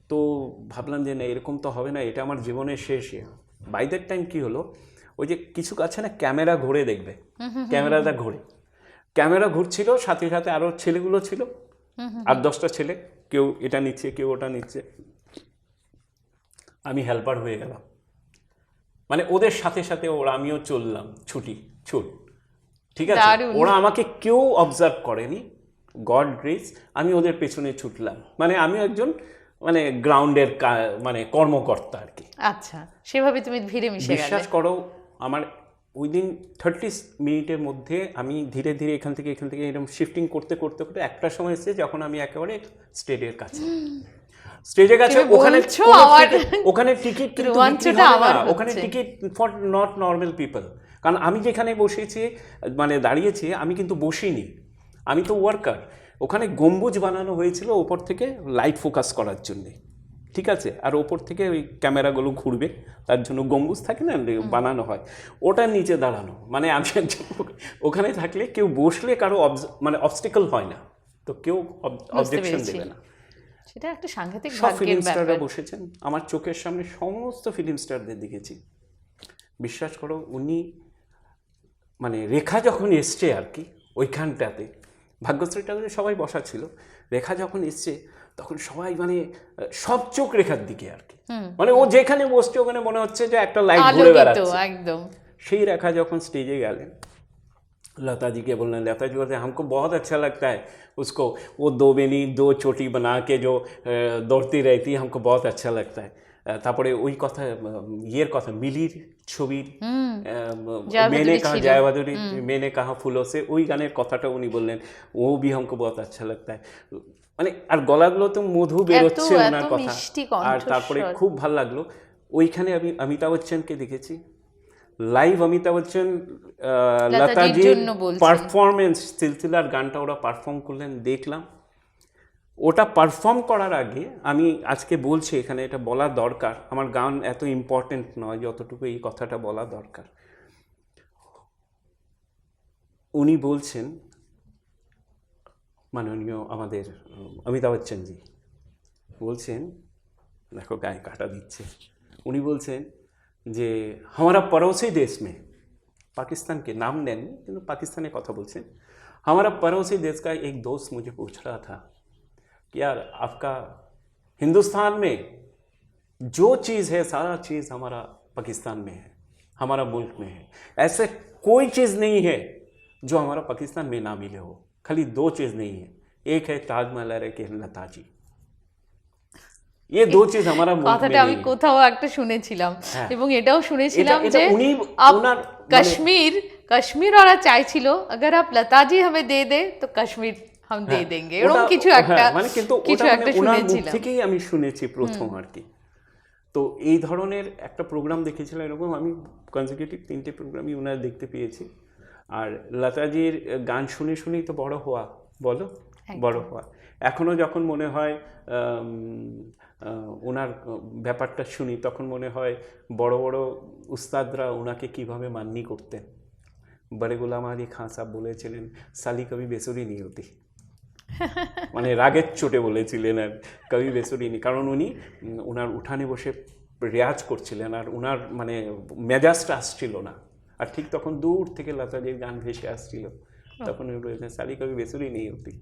তো ভাবলাম যে না, এরকম তো হবে না, এটা আমার জীবনের শেষ। বাই দ্যাট টাইম কি হলো, ওই যে কিছু কাছে না ক্যামেরা ঘুরে দেখবে, ক্যামেরাটা ক্যামেরা ঘুরছিল, সাথে সাথে আরও ছেলেগুলো ছিল, 8-10টা ছেলে, কেউ এটা নিচ্ছে, কেউ ওটা নিচ্ছে, আমি হেল্পার হয়ে গেলাম, মানে ওদের সাথে সাথে আমিও চললাম, ছুট, ঠিক আছে। দারুণ। ওরা আমাকে কেউ অবজার্ভ করেনি, গড গ্রেস, আমি ওদের পেছনে ছুটলাম, মানে আমি একজন মানে গ্রাউন্ডের মানে কর্মকর্তা আর কি। আচ্ছা, সেভাবে তুমি ভিড়ে মিশে গেলে। বিশ্বাস করো, আমার উইদিন 30 মিনিটের মধ্যে আমি ধীরে ধীরে এখান থেকে এরকম শিফটিং করতে করতে একটা সময় এসেছে যখন আমি একেবারে স্টেজের কাছে, ওখানে টিকিট কিন্তু বিক্রি হবে না, ওখানে ticket for not normal people. কারণ আমি যেখানে বসেছি, মানে দাঁড়িয়েছি, আমি কিন্তু বসিনি, আমি তো ওয়ার্কার। ওখানে গম্বুজ বানানো হয়েছিল ওপর থেকে লাইট ফোকাস করার জন্যে, ঠিক আছে, আর ওপর থেকে ওই ক্যামেরাগুলো ঘুরবে, তার জন্য গম্বুজ থাকে না, বানানো হয়, ওটার নিচে দাঁড়ানো। মানে আমি ওখানে থাকলে কেউ বসলে কারো মানে অবস্টিকল হয় না, তো কেউ অবজেকশন দেবে না। সেটা একটা সাংঘাতিক সব ভাগ্যের ফিল্ম স্টাররা ব্যাপার। বসেছেন আমার চোখের সামনে, সমস্ত ফিল্ম স্টারদের দেখেছি। বিশ্বাস করো, উনি মানে রেখা যখন এসছে আর কি ওইখানটাতে, ভাগ্যশ্রী ঠাকুরের সবাই বসা ছিল, রেখা যখন এসছে তখন সবাই মানে সব চোখ রেখার দিকে আর কি, মানে ও যেখানে বসছে ওখানে মনে হচ্ছে যে একটা লাইট ঘুরে বেড়াচ্ছে একদম। সেই রেখা যখন স্টেজে গেলেন, लता जी के बोलना, लता जी बोलते हैं हमको बहुत अच्छा लगता है उसको, वो 2 बेनी 2 चोटी बना के जो दौड़ती रहती है, हमको बहुत अच्छा लगता है। তারপরে ওই কথা ইয়ের কথা মিলির ছবির জয়া মেনে ভাদুরী কাহা ছিল। জয়া ভাদুরী মেনে কাহা ফুলো সে, ওই গানের কথাটা উনি বললেন ও ভি हमको बहुत अच्छा लगता है। মানে আর গলাগুলো তো মধু বেরোচ্ছে এত ওনার কথা। মিষ্টি আর তারপরে কণ্ঠস্বর। খুব ভালো লাগলো ওইখানে আমি অমিতাভ বচ্চনকে দেখেছি লাইভ। অমিতাভ বচ্চন লতাজির লতাজির জন্য বলছেন। পারফরমেন্স সিলসিলার গানটা ওরা পারফর্ম করলেন দেখলাম। ওটা পারফর্ম করার আগে আমি আজকে বলছি এখানে, এটা বলা দরকার, আমার গান এত ইম্পর্টেন্ট নয় যতটুকু এই কথাটা বলা দরকার। উনি বলছেন মাননীয় আমাদের অমিতাভ বচ্চনজি বলছেন, দেখো গায়ে কাটা দিচ্ছে, উনি বলছেন যে हमारा पड़ोसी देश में, पाकिस्तान के नाम নেননি কিন্তু পাকিস্তানের কথা বলছেন, हमारा पड़ोसी देश का एक दोस्त मुझे पूछ रहा था कि यार आपका हिंदुस्तान में जो चीज़ है सारा चीज़ हमारा पाकिस्तान में है, हमारा मुल्क में है, ऐसे कोई चीज़ नहीं है जो हमारा पाकिस्तान में ना मिले हो। खाली दो चीज़ नहीं है, एक है ताजमहल और एक है लताजी। ये दो चीज हमारा मुल्क में কথাটা আমি नहीं है। কোথাও একটা শুনেছিলাম হ্যাঁ। এবং এটাও শুনেছিলাম এটা যে উনি- আপ ওনার মানে- কাশ্মীর ওরা চাইছিল अगर आप लताजी हमें दे दे तो कश्मीर हम दे देंगे, এরকম ওটা- কিছু একটা হ্যাঁ, মানে কিন্তু কিছু ওটা একটা মানে ওনার মুখ শুনেছিলাম। থেকেই আমি শুনেছি প্রথম আর কি। তো এই ধরনের একটা প্রোগ্রাম দেখেছিলাম এরকম, আমি কনজিকিউটিভ 3টে প্রোগ্রামই ওনার দেখতে পেয়েছি। আর লতাজির গান শুনে শুনেই তো বড় হওয়া, বলো বড় হওয়া। এখনও যখন মনে হয় ওনার ব্যাপারটা শুনি তখন মনে হয় বড় বড় উস্তাদরা ওনাকে কিভাবে মান্নি করতেন। বড়ে গোলাম আলী খান সাহেব বলেছিলেন সালি কবি বেসুরি নি হতি, মানে রাগের চোটে বলেছিলেন আর কবি বেসুরি নি, কারণ উনি ওনার উঠানে বসে রেয়াজ করছিলেন আর ওনার মানে মেজাজটা আসছিল না। আর ঠিক তখন দূর থেকে লতাজির গান ভেসে আসছিল, তখন উনি বলেছেন সালি কবি বেসুরি নি হতি।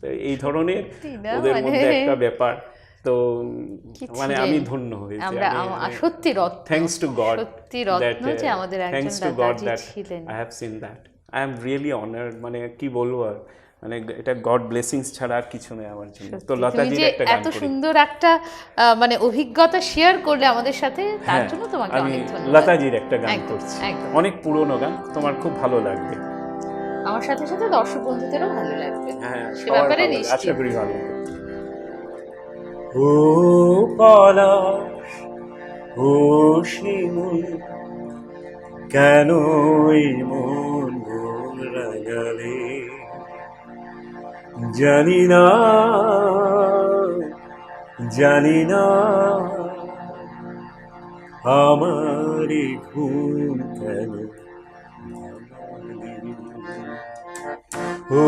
তো এই ধরনের ওদের মধ্যে একটা ব্যাপার। তো মানে আমি ধন্য হয়েছি, আমরা সত্যি রত্ন, থ্যাঙ্কস টু গড, সত্যি রত্ন যে আমাদের একজন লতাজি ছিলেন। I have seen that, I am really honoured. মানে কি বলবো আর, মানে এটা গড ব্লেসিংস ছাড়া আর কিছু নেই আমার জন্য। তো তুমি লতাজির যে একটা গান এত করি। সুন্দর একটা মানে অভিজ্ঞতা শেয়ার করলে আমাদের সাথে, তার হ্যাঁ, জন্য তোমাকে আমি অনেক ধন্যবাদ। লতাজির একটা গান একদম, করছি, একদম। অনেক পুরনো গান, তোমার খুব ভালো লাগবে। আমার সাথে সাথে দর্শক বন্ধুদেরও ভালো লাগবে, হ্যাঁ, সে সবার ব্যাপারে ভালো, আশা নিশ্চিত। করি ভালো লাগবে। ও পলাশ ও শিমুল কেন এই মন রাঙালে, জানি না জানি না আমার এই ঘুম কেন ভাঙালে। ও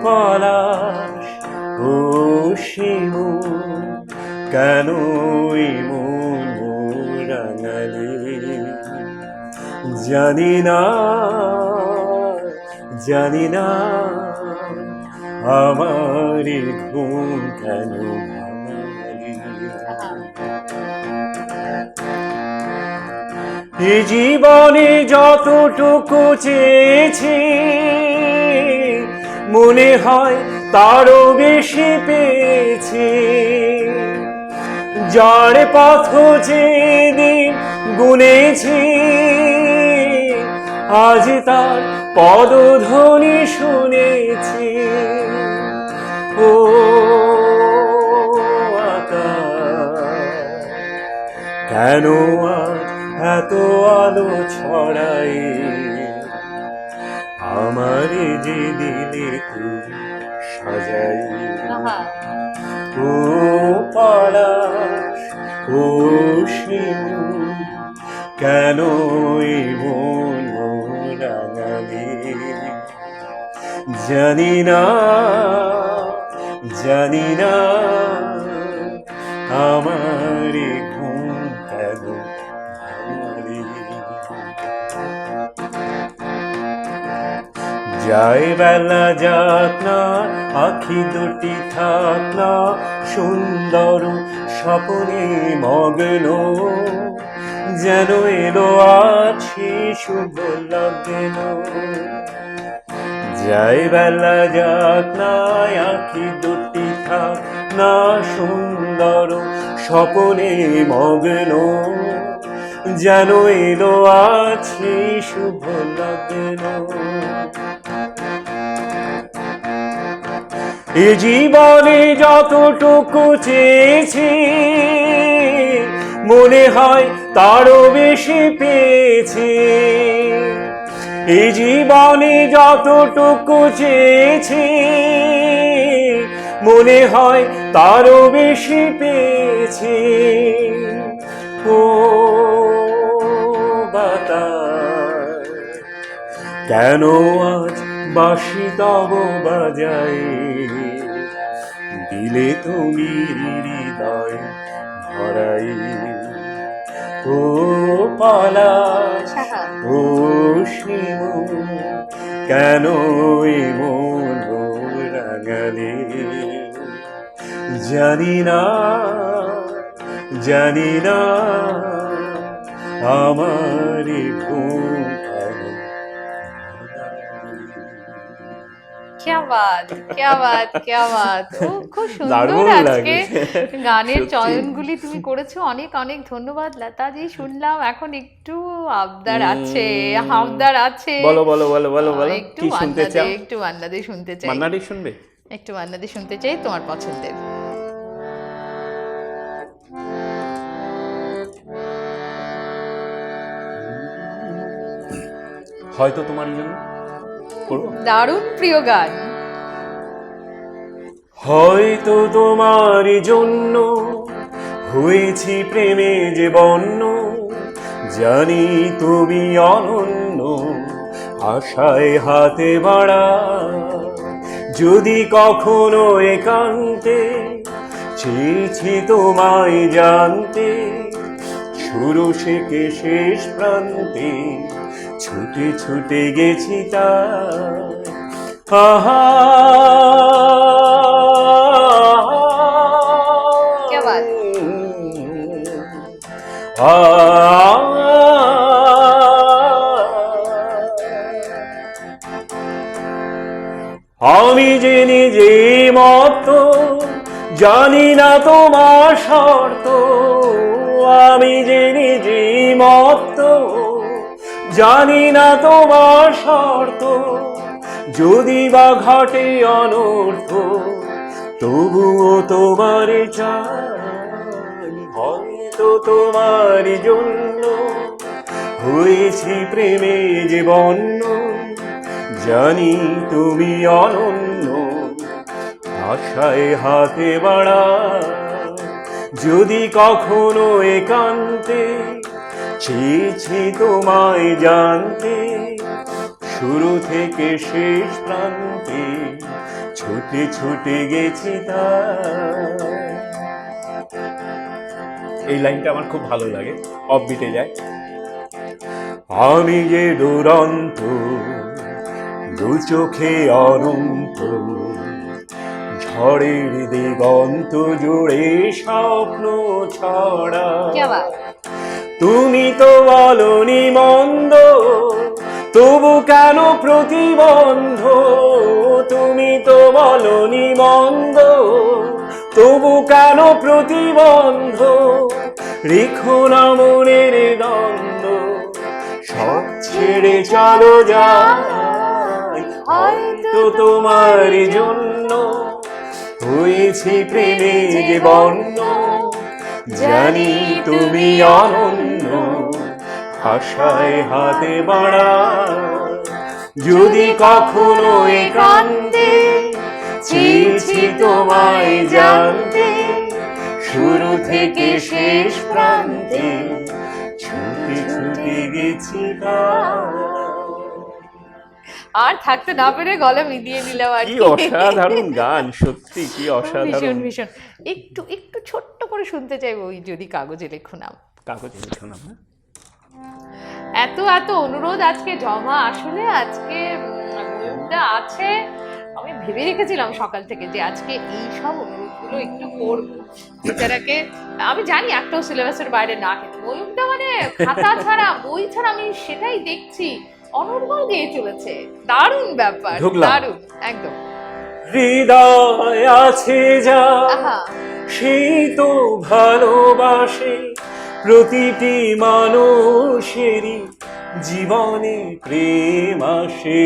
পলাশ ও শিমুল কেন এই মন রাঙালে, জানি না জানি না আমার এই ঘুম কেন ভাঙালে। এই জীবনে যতটুকু চেয়েছি মনে হয় তারও বেশি পেয়েছি, যার পথ যেদিন গুনেছি আজ তার পদধ্বনি শুনেছি। ও আকাশ কেন আজ এত আলো ছড়াই, আমার যে দিলে তুমি সাজাই। আহা, ও পলাশ ও শিমুল কেন এই মন রাঙালে, জানি না জানি না আমার এই ঘুম কেন ভাঙালে। যায় বেলা যাক না আখি দুটি থাক না সুন্দর স্বপনে মগ্ন, যেন এলো আছি শুভ লগ্ন। যায় বেলা যাক না আখি দুটি থাক জ্যোৎস্না সুন্দর স্বপনে মগ্ন, যেন এলো আছে শুভ লগ্ন। এ জীবনে যতটুকু চেয়েছি মনে হয় তারও বেশি পেয়েছি। এই জীবনে যতটুকু চেয়েছি মনে হয় তারও বেশি পেয়েছি। ও বাতাস, কেন আজ বাঁশি তব বাজাই, দিলে তুমি হৃদয় ভরাই। ও পলাশ, ও শিমুল, কেন এ মন রাঙালে, জানি না জানি না আমার ঘুম ভাঙে। क्या बात, क्या बात, क्या बात! ও খুব সুন্দর দারুণ আজকে লাগে। গানের সত্যি। চয়নগুলি তুমি করেছো। অনেক অনেক ধন্যবাদ লতাজি। শুনলাম এখন একটু আবদার আছে, আবদার আছে। বলো বলো বলো বলো বলো, একটু কি শুনতে মান্না দে, চাও? একটু মান্না দে শুনতে চাই। মান্নাডি শুনবে? একটু মান্না দে শুনতে চাই, তোমার পছন্দের। হয়তো তোমার জন্য করবো। দারুণ প্রিয় গান। হয়তো তোমার জন্য হয়েছি প্রেমে যে বন্য, জানি তুমি অনন্য, আশায় হাতে বাড়া। যদি কখনো একান্তে চেয়েছি তোমায় জানতে, শুরু থেকে শেষ প্রান্তে ছুটে ছুটে গেছি তাই। আহা क्या बात। আমি যে নিজে মত, জানি না তোমার শর্ত। আমি যে নিজে মত, জানি না তোমার শর্ত। যদি বা ঘটে অনর্থ, তবুও তোমার চাই। হয়তো তোমার জন্য হয়েছি প্রেমে যে বন্য, জানি তুমি অনন্য, আশায় হাতে বাড়া। যদি কখনো একান্তে চেয়েছি তোমায় জানতে, শুরু থেকে শেষ প্রান্তে ছুটে ছুটে গেছি তাই। এই লাইনটা আমার খুব ভালো লাগে, অফবিটে যায়। আমি যে দুরন্ত, দু চোখে অনন্ত, ঝড়ের দিগন্ত জুড়ে স্বপ্ন ছড়া। क्या बात। তুমি তো বলনি মন্দ, তবু কেন প্রতিবন্ধ। তুমি তো বলনি মন্দ, তবু কেন প্রতিবন্ধ। রেখো না মনের দ্বন্দ্ব, সব ছেড়ে চলো যাই। হয়তো তোমার জন্য হয়েছি প্রেমে যে বন্য, জানি তুমি অনন্য, আশায় হাতে বাড়া। যদি কখনো একান্তে চেয়েছি তোমায় জানতে, শুরু থেকে শেষ প্রান্তে ছুটে ছুটে গেছি তাই। আর থাকতে না পেরে গলা মিলিয়ে নিলাম আর কি কি। অসাধারণ গান, সত্যি কি ভীষণ অসাধারণ। ভীষণ। একটু একটু ছোট্ট করে শুনতে চাইবো, ওই যদি কাগজে লেখো নাম। কাগজে লিখো না। এত এত অনুরোধ আজকে জমা, আসলে আজকে ময়ূরদা আছে। আমি ভেবে রেখেছিলাম সকাল থেকে যে আজকে এই সব অনুরোধগুলো একটু করবো। বেচারাকে আমি জানি একটাও সিলেবাসের বাইরে না, কিন্তু ময়ূরদা মানে খাতা ছাড়া বই ছাড়া আমি সেটাই দেখছি অনর্গল গেয়ে চলেছে। দারুণ ব্যাপার, ঢুকলাম। দারুণ একদম। হৃদয় আছে যা আহা সেই তো ভালোবাসে প্রতিটি মানুষেরই জীবনে প্রেম আসে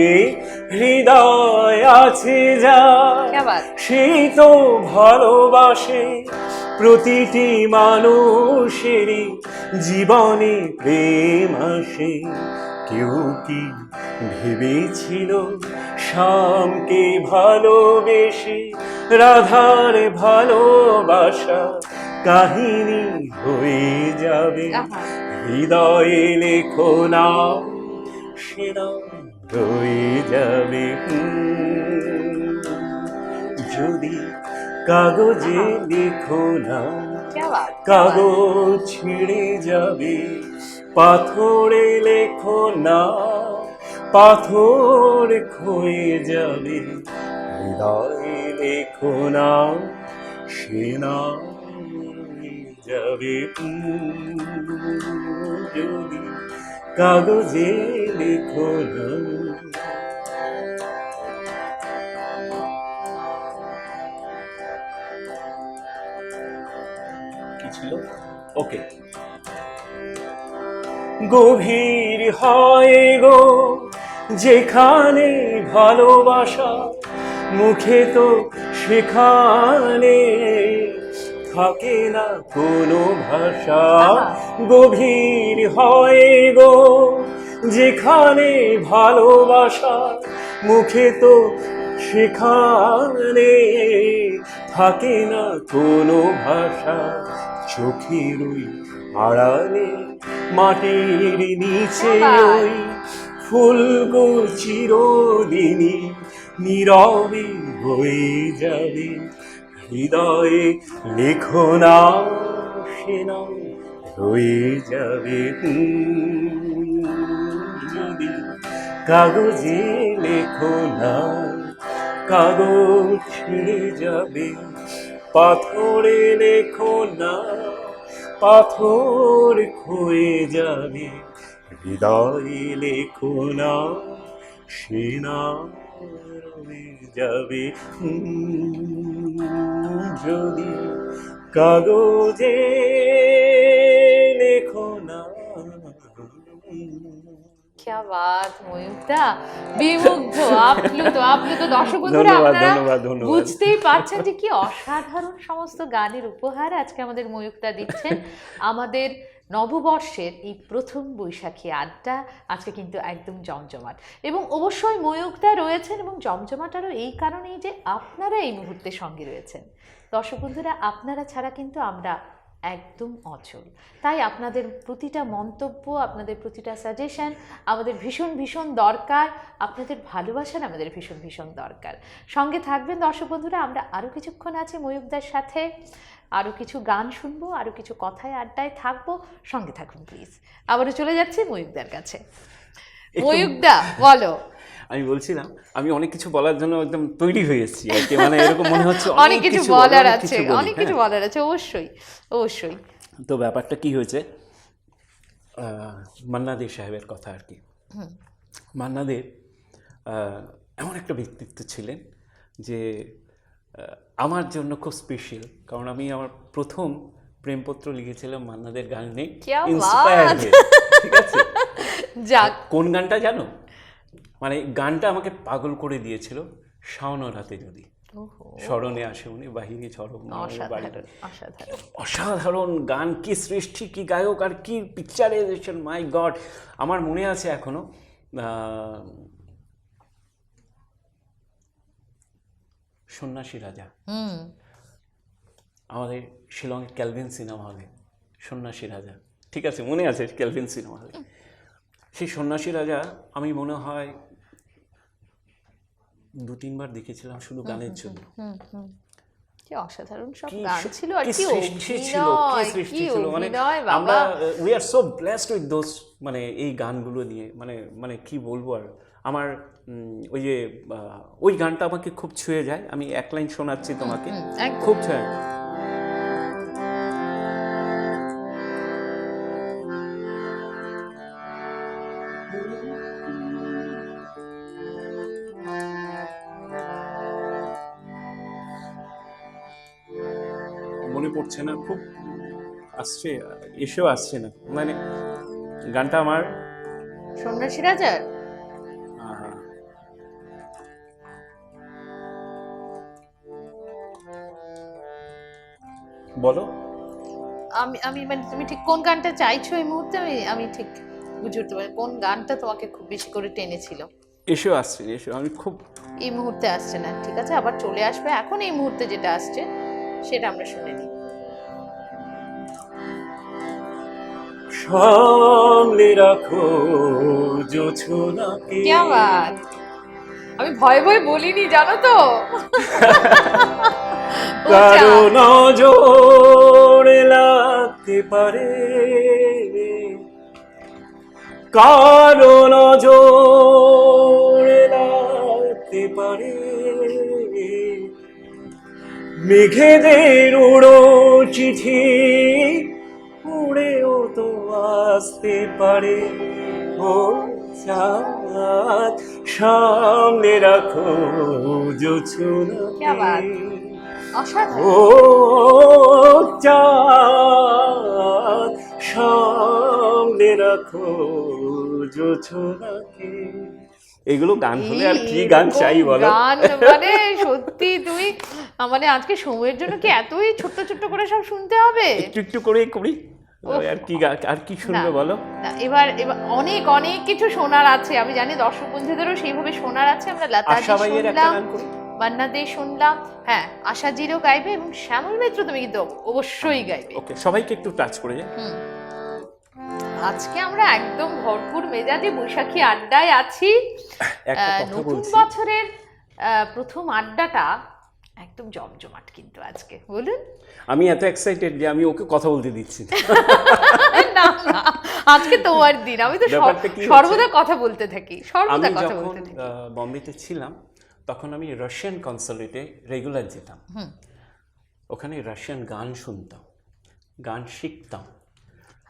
হৃদয় আছে যা क्या बात সেই তো ভালোবাসে প্রতিটি মানুষেরই জীবনে প্রেম আসে কেউ কি ভেবেছিল শ্যামকে ভালোবেসে রাধার ভালোবাসা কাহিনী হয়ে যাবে আহা হৃদয়ে লেখো নাম সে নাম রয়ে যাবে যদি কাগজে লেখো না क्या बात কাগজ ছিঁড়ে যাবে পাথরে লেখো না পাথর ক্ষয়ে যাবে হৃদয়ে লেখো না সে না যাবে যদি কাগজে লেখো না কি ছিল ওকে গভীর হয় গো যেখানে ভালোবাসা মুখে তো সেখানে থাকে না কোনো ভাষা গভীর হয় গো যেখানে ভালোবাসা মুখে তো সেখানে থাকে না কোনো ভাষা চোখের ওই আড়ালে মাটির নিচে ওই ফুলগো চিরদিনই নীরবে হয়ে যাবে হৃদয়ে লেখো না সে নাম রয়ে যাবে যদি কাগজে লেখো না কাগজ ছিঁড়ে যাবে পাথরে লেখো না পাথর ক্ষয়ে যাবে হৃদয়ে লেখো না সে না রয়ে যাবে যদি কাগজে লেখো না क्या बात ময়ূকদা বিমুগ্ধ আপ্লুত দর্শক বন্ধুরা ধন্যবাদ, আপনারা ধন্যবাদ, ধন্যবাদ। বুঝতেই পারছেন যে কি অসাধারণ সমস্ত গানের উপহার আজকে আমাদের ময়ূকদা দিচ্ছেন আমাদের নববর্ষের এই প্রথম বৈশাখী আড্ডা আজকে কিন্তু একদম জমজমাট এবং অবশ্যই ময়ূকদা রয়েছেন এবং জমজমাট আরও এই কারণেই যে আপনারা এই মুহূর্তে সঙ্গে রয়েছেন দর্শক বন্ধুরা আপনারা ছাড়া কিন্তু আমরা একদম অচল তাই আপনাদের প্রতিটা মন্তব্য আপনাদের প্রতিটা সাজেশন আমাদের ভীষণ ভীষণ দরকার আপনাদের ভালোবাসার আমাদের ভীষণ ভীষণ দরকার সঙ্গে থাকবেন দর্শক বন্ধুরা আমরা আরও কিছুক্ষণ আছি ময়ূকদার সাথে আরও কিছু গান শুনবো আরও কিছু কথায় আড্ডায় থাকবো সঙ্গে থাকুন প্লিজ আবারও চলে যাচ্ছি ময়ূকদার কাছে ময়ূকদা বলো আমি বলছিলাম আমি অনেক কিছু বলার জন্য একদম তৈরি হয়ে এসেছি আর কি মানে এরকম মনে হচ্ছে অনেক কিছু বলার আছে বলি, অনেক কিছু হ্যাঁ। বলার আছে অবশ্যই অবশ্যই তো ব্যাপারটা কি হয়েছে মান্না দে সাহেবের কথা আর কি মান্না দে এমন একটা ব্যক্তিত্ব ছিলেন যে আমার জন্য খুব স্পেশাল কারণ আমি আমার প্রথম প্রেমপত্র লিখেছিলাম মান্নাদের গান নিয়ে क्या ইন্সপায়ার बात! হয়ে ঠিক আছে যাক কোন গানটা জানো মানে গানটা আমাকে পাগল করে দিয়েছিল শাওন রাতে যদি ওহো স্মরণে আসে উনি বাহিরে ঝড়ক অসাধারণ অসাধারণ অসাধারণ গান কি সৃষ্টি কি গায়ক আর কি পিকচারাইজেশন মাই গড আমার মনে আছে এখনো সন্ন্যাসী রাজা হুম আমাদের শিলংয়ে ক্যালভিন সিনেমা হলে সন্ন্যাসী রাজা ঠিক আছে মনে আছে ক্যালভিন সিনেমা হলে সেই সন্ন্যাসী রাজা আমি মনে হয় 2-3 বার দেখেছিলাম শুধু গানের জন্য কি অসাধারণ সব কি গান ছিল আর কি কি সৃষ্টি ছিল কি অভিনয় সৃষ্টি কি ছিল মানে অভিনয় আমরা বাবা we are so blessed with those মানে এই গানগুলো নিয়ে মানে মানে কি বলবো আর আমার ওই যে ওই গানটা আমাকে খুব ছুঁয়ে যায় আমি এক লাইন শোনাচ্ছি তোমাকে একদম। খুব ছুঁয়ে মনে পড়ছে না, খুব আসছে, এসেও আসছে না, মানে গানটা আমার সন্ন্যাসী রাজার আহ, বলো। আমি আমি মানে তুমি ঠিক কোন গানটা চাইছো এই মুহূর্তে, আমি ঠিক বুঝে উঠতে পারি কোন গানটা তোমাকে খুব বেশি করে টেনেছিল। এসেও আসছে, এসেও আমি খুব এই মুহূর্তে আসছে না, ঠিক আছে, আবার চলে আসবে। এখন এই মুহূর্তে যেটা আসছে সেটা আমরা শুনে নিই। সামনে রাখো জোছনাকে। কি বাত, আমি ভয় ভয় বলিনি জানো তো। কারো নজরে লাগতে পারে, কারো নজরে লাগতে পারে, মেঘেদের উড়ো চিঠি উড়েও তো আসতে পারে। ও চাঁদ সামনে রাখো क्या बात, জোছনাকে। অসাধারণ। ও চাঁদ সামনে রাখো জোছনাকে। এগুলো গান হলে আর কি গান এরকম চাই বলো? গান মানে সত্যি তুমি মানে আজকে সময়ের জন্য কি এতই ছোট্ট ছোট্ট করে সব শুনতে হবে? একটু একটু করেই করি, উফ। আর কি আর কি শুনবে না, বলো? না, এবার এবার অনেক অনেক কিছু শোনার আছে, আমি জানি দর্শক বন্ধুদেরও সেইভাবে শোনার আছে। আমরা লতাজি আশা ভাইয়ের একটা শুনলাম, গান করি। মান্না দে শুনলাম, হ্যাঁ আশাজিরও গাইবে এবং শ্যামল মিত্র তুমি কিন্তু অবশ্যই গাইবে। ওকে, সবাইকে একটু টাচ করে যাই। হুম। আজকে আমরা একদম ভরপুর মেজাজে বৈশাখী আড্ডায় আছি। একটা কথা নতুন বলছি, বছরের প্রথম আড্ডাটা একদম জমজমাট কিন্তু আজকে, বলুন। আমি এত এক্সাইটেড যে আমি ওকে কথা বলতে দিচ্ছি না। না না, আজকে তোমার দিন, আমি তো ব্যাপারটা কি হচ্ছে? সর্বদা কথা বলতে থাকি, সর্বদা আমি কথা যখন বলতে থাকি। বম্বেতে ছিলাম তখন আমি রাশিয়ান কনসুলেটে রেগুলার যেতাম, ওখানে রাশিয়ান গান শুনতাম, গান শিখতাম,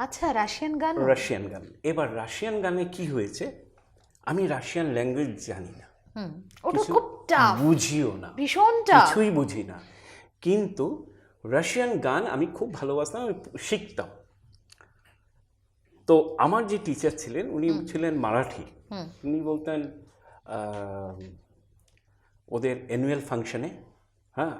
আচ্ছা, রাশিয়ান গান। রাশিয়ান গান। এবার রাশিয়ান গানে কি হয়েছে, আমি রাশিয়ান ল্যাঙ্গুয়েজ জানি না, ওটা কিছু খুব টাফ, বুঝিও না, ভীষণ টাফ। কিছুই বুঝি না, কিন্তু রাশিয়ান গান আমি খুব ভালোবাসতাম, আমি শিখতাম। তো আমার যে টিচার ছিলেন উনি ছিলেন মারাঠি। উনি বলতেন ওদের অ্যানুয়াল ফাংশনে, হ্যাঁ,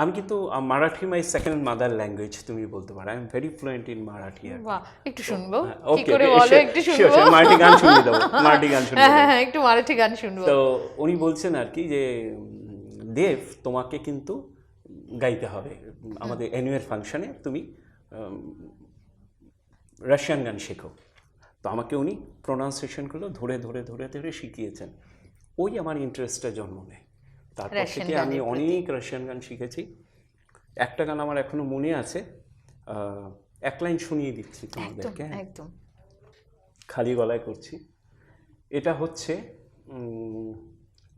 আমি কিন্তু Marathi my second mother language তুমি বলতে পারো, I am very fluent in Marathi. বাহ, একটু শুনবো, কি ওকে, করে বলো, একটু শুনবো। মারাঠি গান শুনিয়ে দেবো, মারাঠি গান শুনিয়ে হ্যাঁ দেবো। হ্যাঁ, একটু মারাঠি গান শুনবো। তো উনি বলছেন আর কি যে দেব তোমাকে কিন্তু গাইতে হবে আমাদের অ্যানুয়াল ফাংশনে, তুমি রাশিয়ান গান শেখো। তো আমাকে উনি প্রোনাউন্সিয়েশনগুলো ধরে ধরে ধরে ধরে শিখিয়েছেন, ওই আমার ইন্টারেস্টটা জন্ম নেয়। তারপর রাশিয়ান থেকে আমি গানের প্রতি। অনেক রাশিয়ান গান শিখেছি। একটা গান আমার এখনো মনে আছে, এক লাইন শুনিয়ে দিচ্ছি একদম তোমাদেরকে, হ্যাঁ, একদম। খালি গলায় করছি। এটা হচ্ছে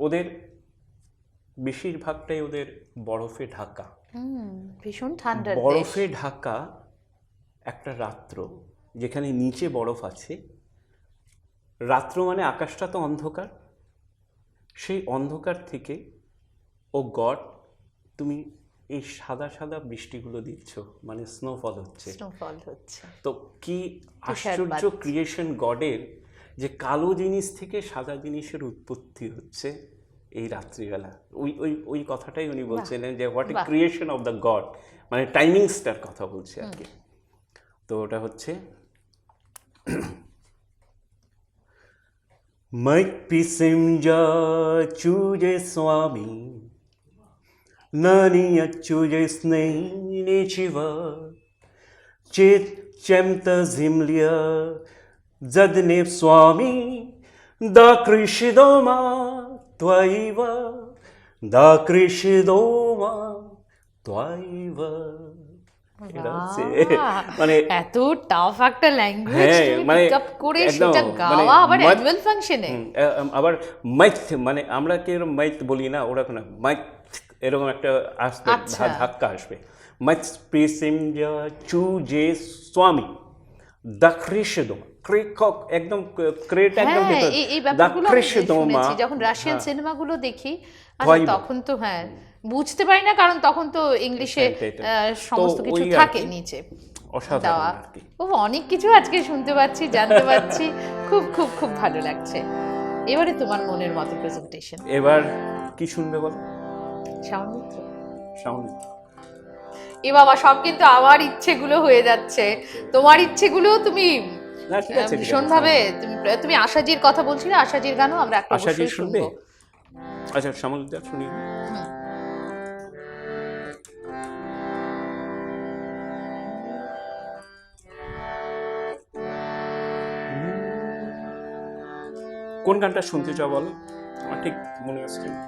ওদের বেশিরভাগটাই ওদের বরফে ঢাকা, ভীষণ ঠান্ডা বরফে ঢাকা একটা রাত্র, যেখানে নিচে বরফ আছে। রাত্র মানে আকাশটা তো অন্ধকার, সেই অন্ধকার থেকে ও গড তুমি এই সাদা সাদা বৃষ্টিগুলো দিচ্ছ, মানে স্নোফল হচ্ছে। স্নোফল হচ্ছে। তো কি আশ্চর্য ক্রিয়েশন গডের, যে কালো জিনিস থেকে সাদা জিনিসের উৎপত্তি হচ্ছে এই রাত্রিবেলা। ওই ওই ওই কথাটাই উনি বলছিলেন যে what a creation of the god, মানে টাইমিংসটার কথা বলছে আর কি। তো ওটা হচ্ছে Măi pisemja чуже swami, Nania чуже snej nečeva, Чем-то земля задне swami, Да крыши дома твоего, Да крыши дома твоего. মানে এত টাফ একটা ল্যাঙ্গুয়েজ হ্যাঁ, তুমি মানে পিক আপ করে একদম, সেটা মানে গাওয়া আবার অ্যানুয়াল ফাংশনে। আবার মাইথ, মানে আমরা কি এরকম মাইথ বলি না, ওরকম না, মাইথ এরকম একটা আসবে, আচ্ছা। ধাক্কা আসবে। মাইথ প্রিসিম চুজে স্বামী দাখ্রিসদম, ক্রেকক একদম ক্রেট একদম হ্যাঁ, ভেতর, এই ব্যাপারগুলো আমি দাখ্রিসদমা। শুনেছি যখন রাশিয়ান সিনেমাগুলো দেখি, Твоего. তখন তো হ্যাঁ বুঝতে পারি না, কারণ তখন তো ইংলিশে সেটাই। সমস্ত তো কিছু ওই আর থাকে কি। নিচে অসাধারণ দেওয়া। আর কি। ও অনেক কিছু আজকে শুনতে পাচ্ছি, জানতে পারছি, খুব খুব খুব ভালো লাগছে। এবারে তোমার মনের মতো প্রেজেন্টেশন। এবার কি শুনবে বলো? সামন্ত, সাউন্ড এ বাবা, সব কিন্তু আমার ইচ্ছেগুলো হয়ে যাচ্ছে, তোমার ইচ্ছেগুলো তুমি না ঠিক আছে, ঠিক আছে। ভীষণভাবে তুমি আশাজির কথা বলছিলে, আশাজির গানও আমরা একটা আশাজি অবশ্যই শুনবে? শুনবো। আচ্ছা শ্যামলদা শুনি। হুম। কোন গানটা শুনতে চাও বলো? আমার ঠিক মনে আসছে না।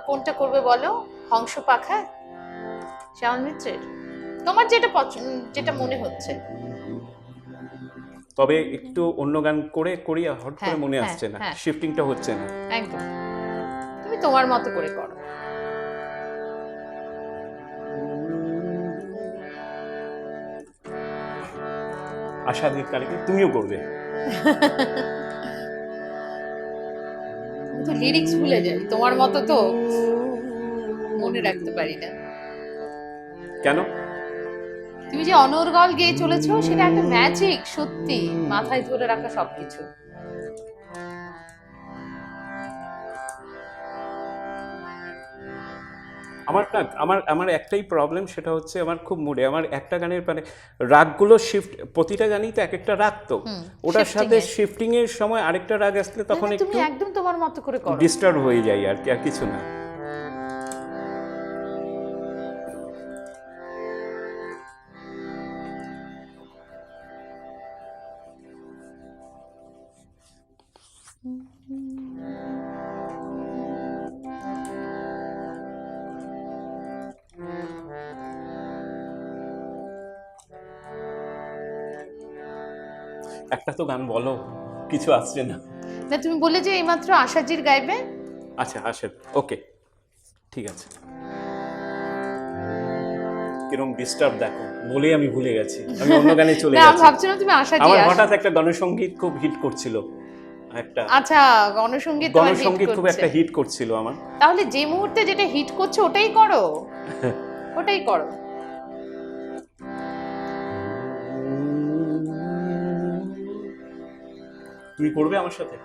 কোনটা করবে বলো? হংস পাখা, শ্যামল মিত্রের, তোমার যেটা যেটা মনে হচ্ছে। তবে একটু অন্য গান করি আর হট করে হ্যাঁ, মনে হ্যাঁ, আসছে না, হ্যাঁ। শিফটিংটা হচ্ছে না। একদম, তুমি তোমার মতো করে করো। আশাদির কালীকে তুমিও করবে? আমি তো লিরিক্স ভুলে যাই, তোমার মতো তো মনে রাখতে পারি না। কেন? তুমি যে অনর্গল গেয়ে চলেছো, সেটা একটা ম্যাজিক, সত্যি মাথায় ধরে রাখা সবকিছু। আমার একটাই প্রবলেম, সেটা হচ্ছে আমার খুব মুডে আমার একটা গানের মানে রাগগুলো শিফট, প্রতিটা গানই তো এক একটা রাগ, তো ওটার সাথে শিফটিং এর সময় আরেকটা রাগ আসলে তখন না, তুমি একটু একদম তোমার মতো করে করো। ডিস্টার্ব হয়ে যায় আর কি, আর কিছু না। একটা তো গান বলো, কিছু আসছে না। না, তুমি বলে যে এইমাত্র আশাজির গাইবে। আচ্ছা আসে, ওকে ঠিক আছে। কিরম ডিস্টার্ব দেখো, বলেই আমি ভুলে গেছি, আমি অন্য গানে চলে না, আমি গেছি। ভাবছিলাম তুমি আশাজি আমার আসবে। হঠাৎ একটা গণসঙ্গীত খুব হিট করছিল, একটা আচ্ছা, গণসঙ্গীত তোমার hit গণসঙ্গীত খুব করছে। একটা হিট করছিল আমার। তাহলে যে মুহূর্তে যেটা হিট করছে ওটাই করো, ওটাই করো। তুমি করবে আমার সাথে?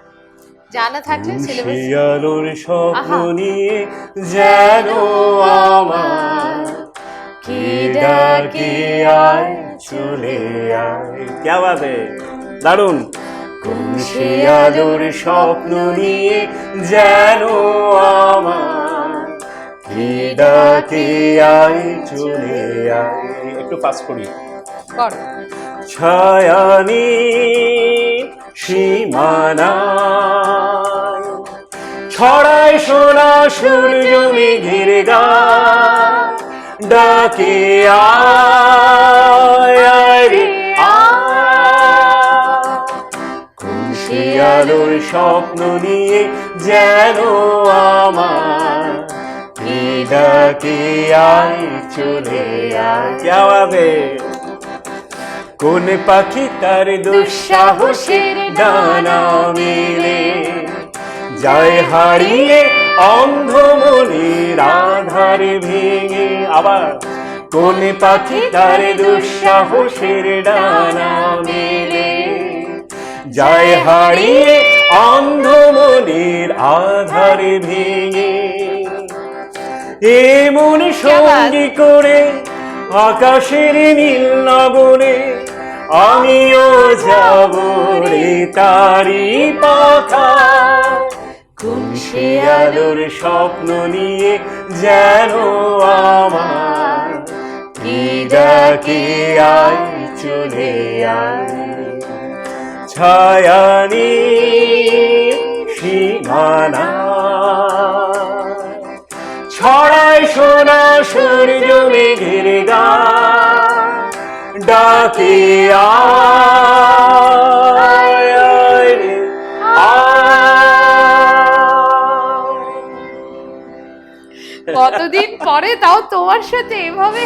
জানা থাকলে সিলেবাস। আলোর স্বপ্ন আহা। নিয়ে যেন আমার কি ডাকে আয় চলে আয়। क्या बात है, দারুণ। কোন সে আলোর স্বপ্ন নিয়ে যেন আমার কি ডাকে আয় চলে আয়। একটু ফাস্ট করি। করো। ছায়ানি সীমানায় ছড়ায় সোনা সূর্য মেঘের গান ডাকে আয় আয় রে আয়। কোন সে আলোর স্বপ্ন নিয়ে যেন আমার কি ডাকে আয় চলে আয়। क्या बात है। কোন পাখি তার দুঃসাহসের ডানা মেলে যায় হারিয়ে অন্ধ মনের আধার ভেঙে। আবার কোন পাখি তার দুঃসাহসের ডানা মেলে যায় হারিয়ে অন্ধ মনের আধার ভেঙে। এমন সঙ্গী করে আকাশের নীল নগরে আমিও যাব রে তারি পাখা। কোন সে আলোর স্বপ্ন নিয়ে যেন আমার কি ডাকে আয় চলে আয়। ছায়ানি সীমানা ছড়ায় সোনা সূর্য মেঘের গান ডাকে আয় আয় রে আয়। কতদিন পরে তাও তোমার সাথে এভাবে,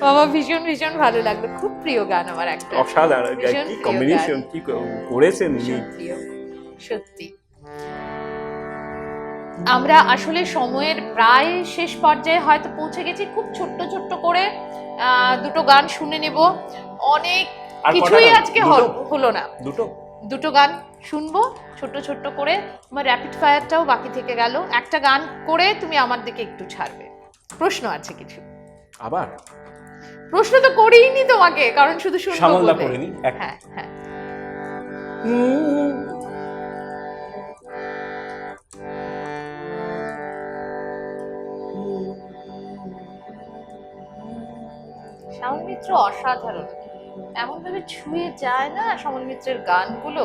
বাবা ভীষণ ভীষণ ভালো লাগলো, খুব প্রিয় গান আমার একটা। অসাধারণ, ভীষণ কি প্রিয় কম্বিনেশন, গান। কি করেছেন উনি। ভীষণ প্রিয়, সত্যি। আমরা আসলে সময়ের প্রায় শেষ পর্যায়ে হয়তো পৌঁছে গেছি। খুব ছোট্ট ছোট্ট করে দুটো গান শুনে নেব। অনেক আর কটা কিছুই গান? আজকে দুটো? হলো না। দুটো গান শুনবো ছোট্ট ছোট্ট করে। আমার র্যাপিড ফায়ারটাও বাকি থেকে গেল। একটা গান করে তুমি আমার দিকে একটু ছাড়বে। প্রশ্ন আছে কিছু? আবার প্রশ্ন তো করিনি তোমাকে, কারণ শুধু শুনবো সামলদা বলে। করিনি হ্যাঁ হ্যাঁ। শ্যামল মিত্র অসাধারণ, এমন ভাবে ছুঁয়ে যায় না শ্যামল মিত্রের গানগুলো,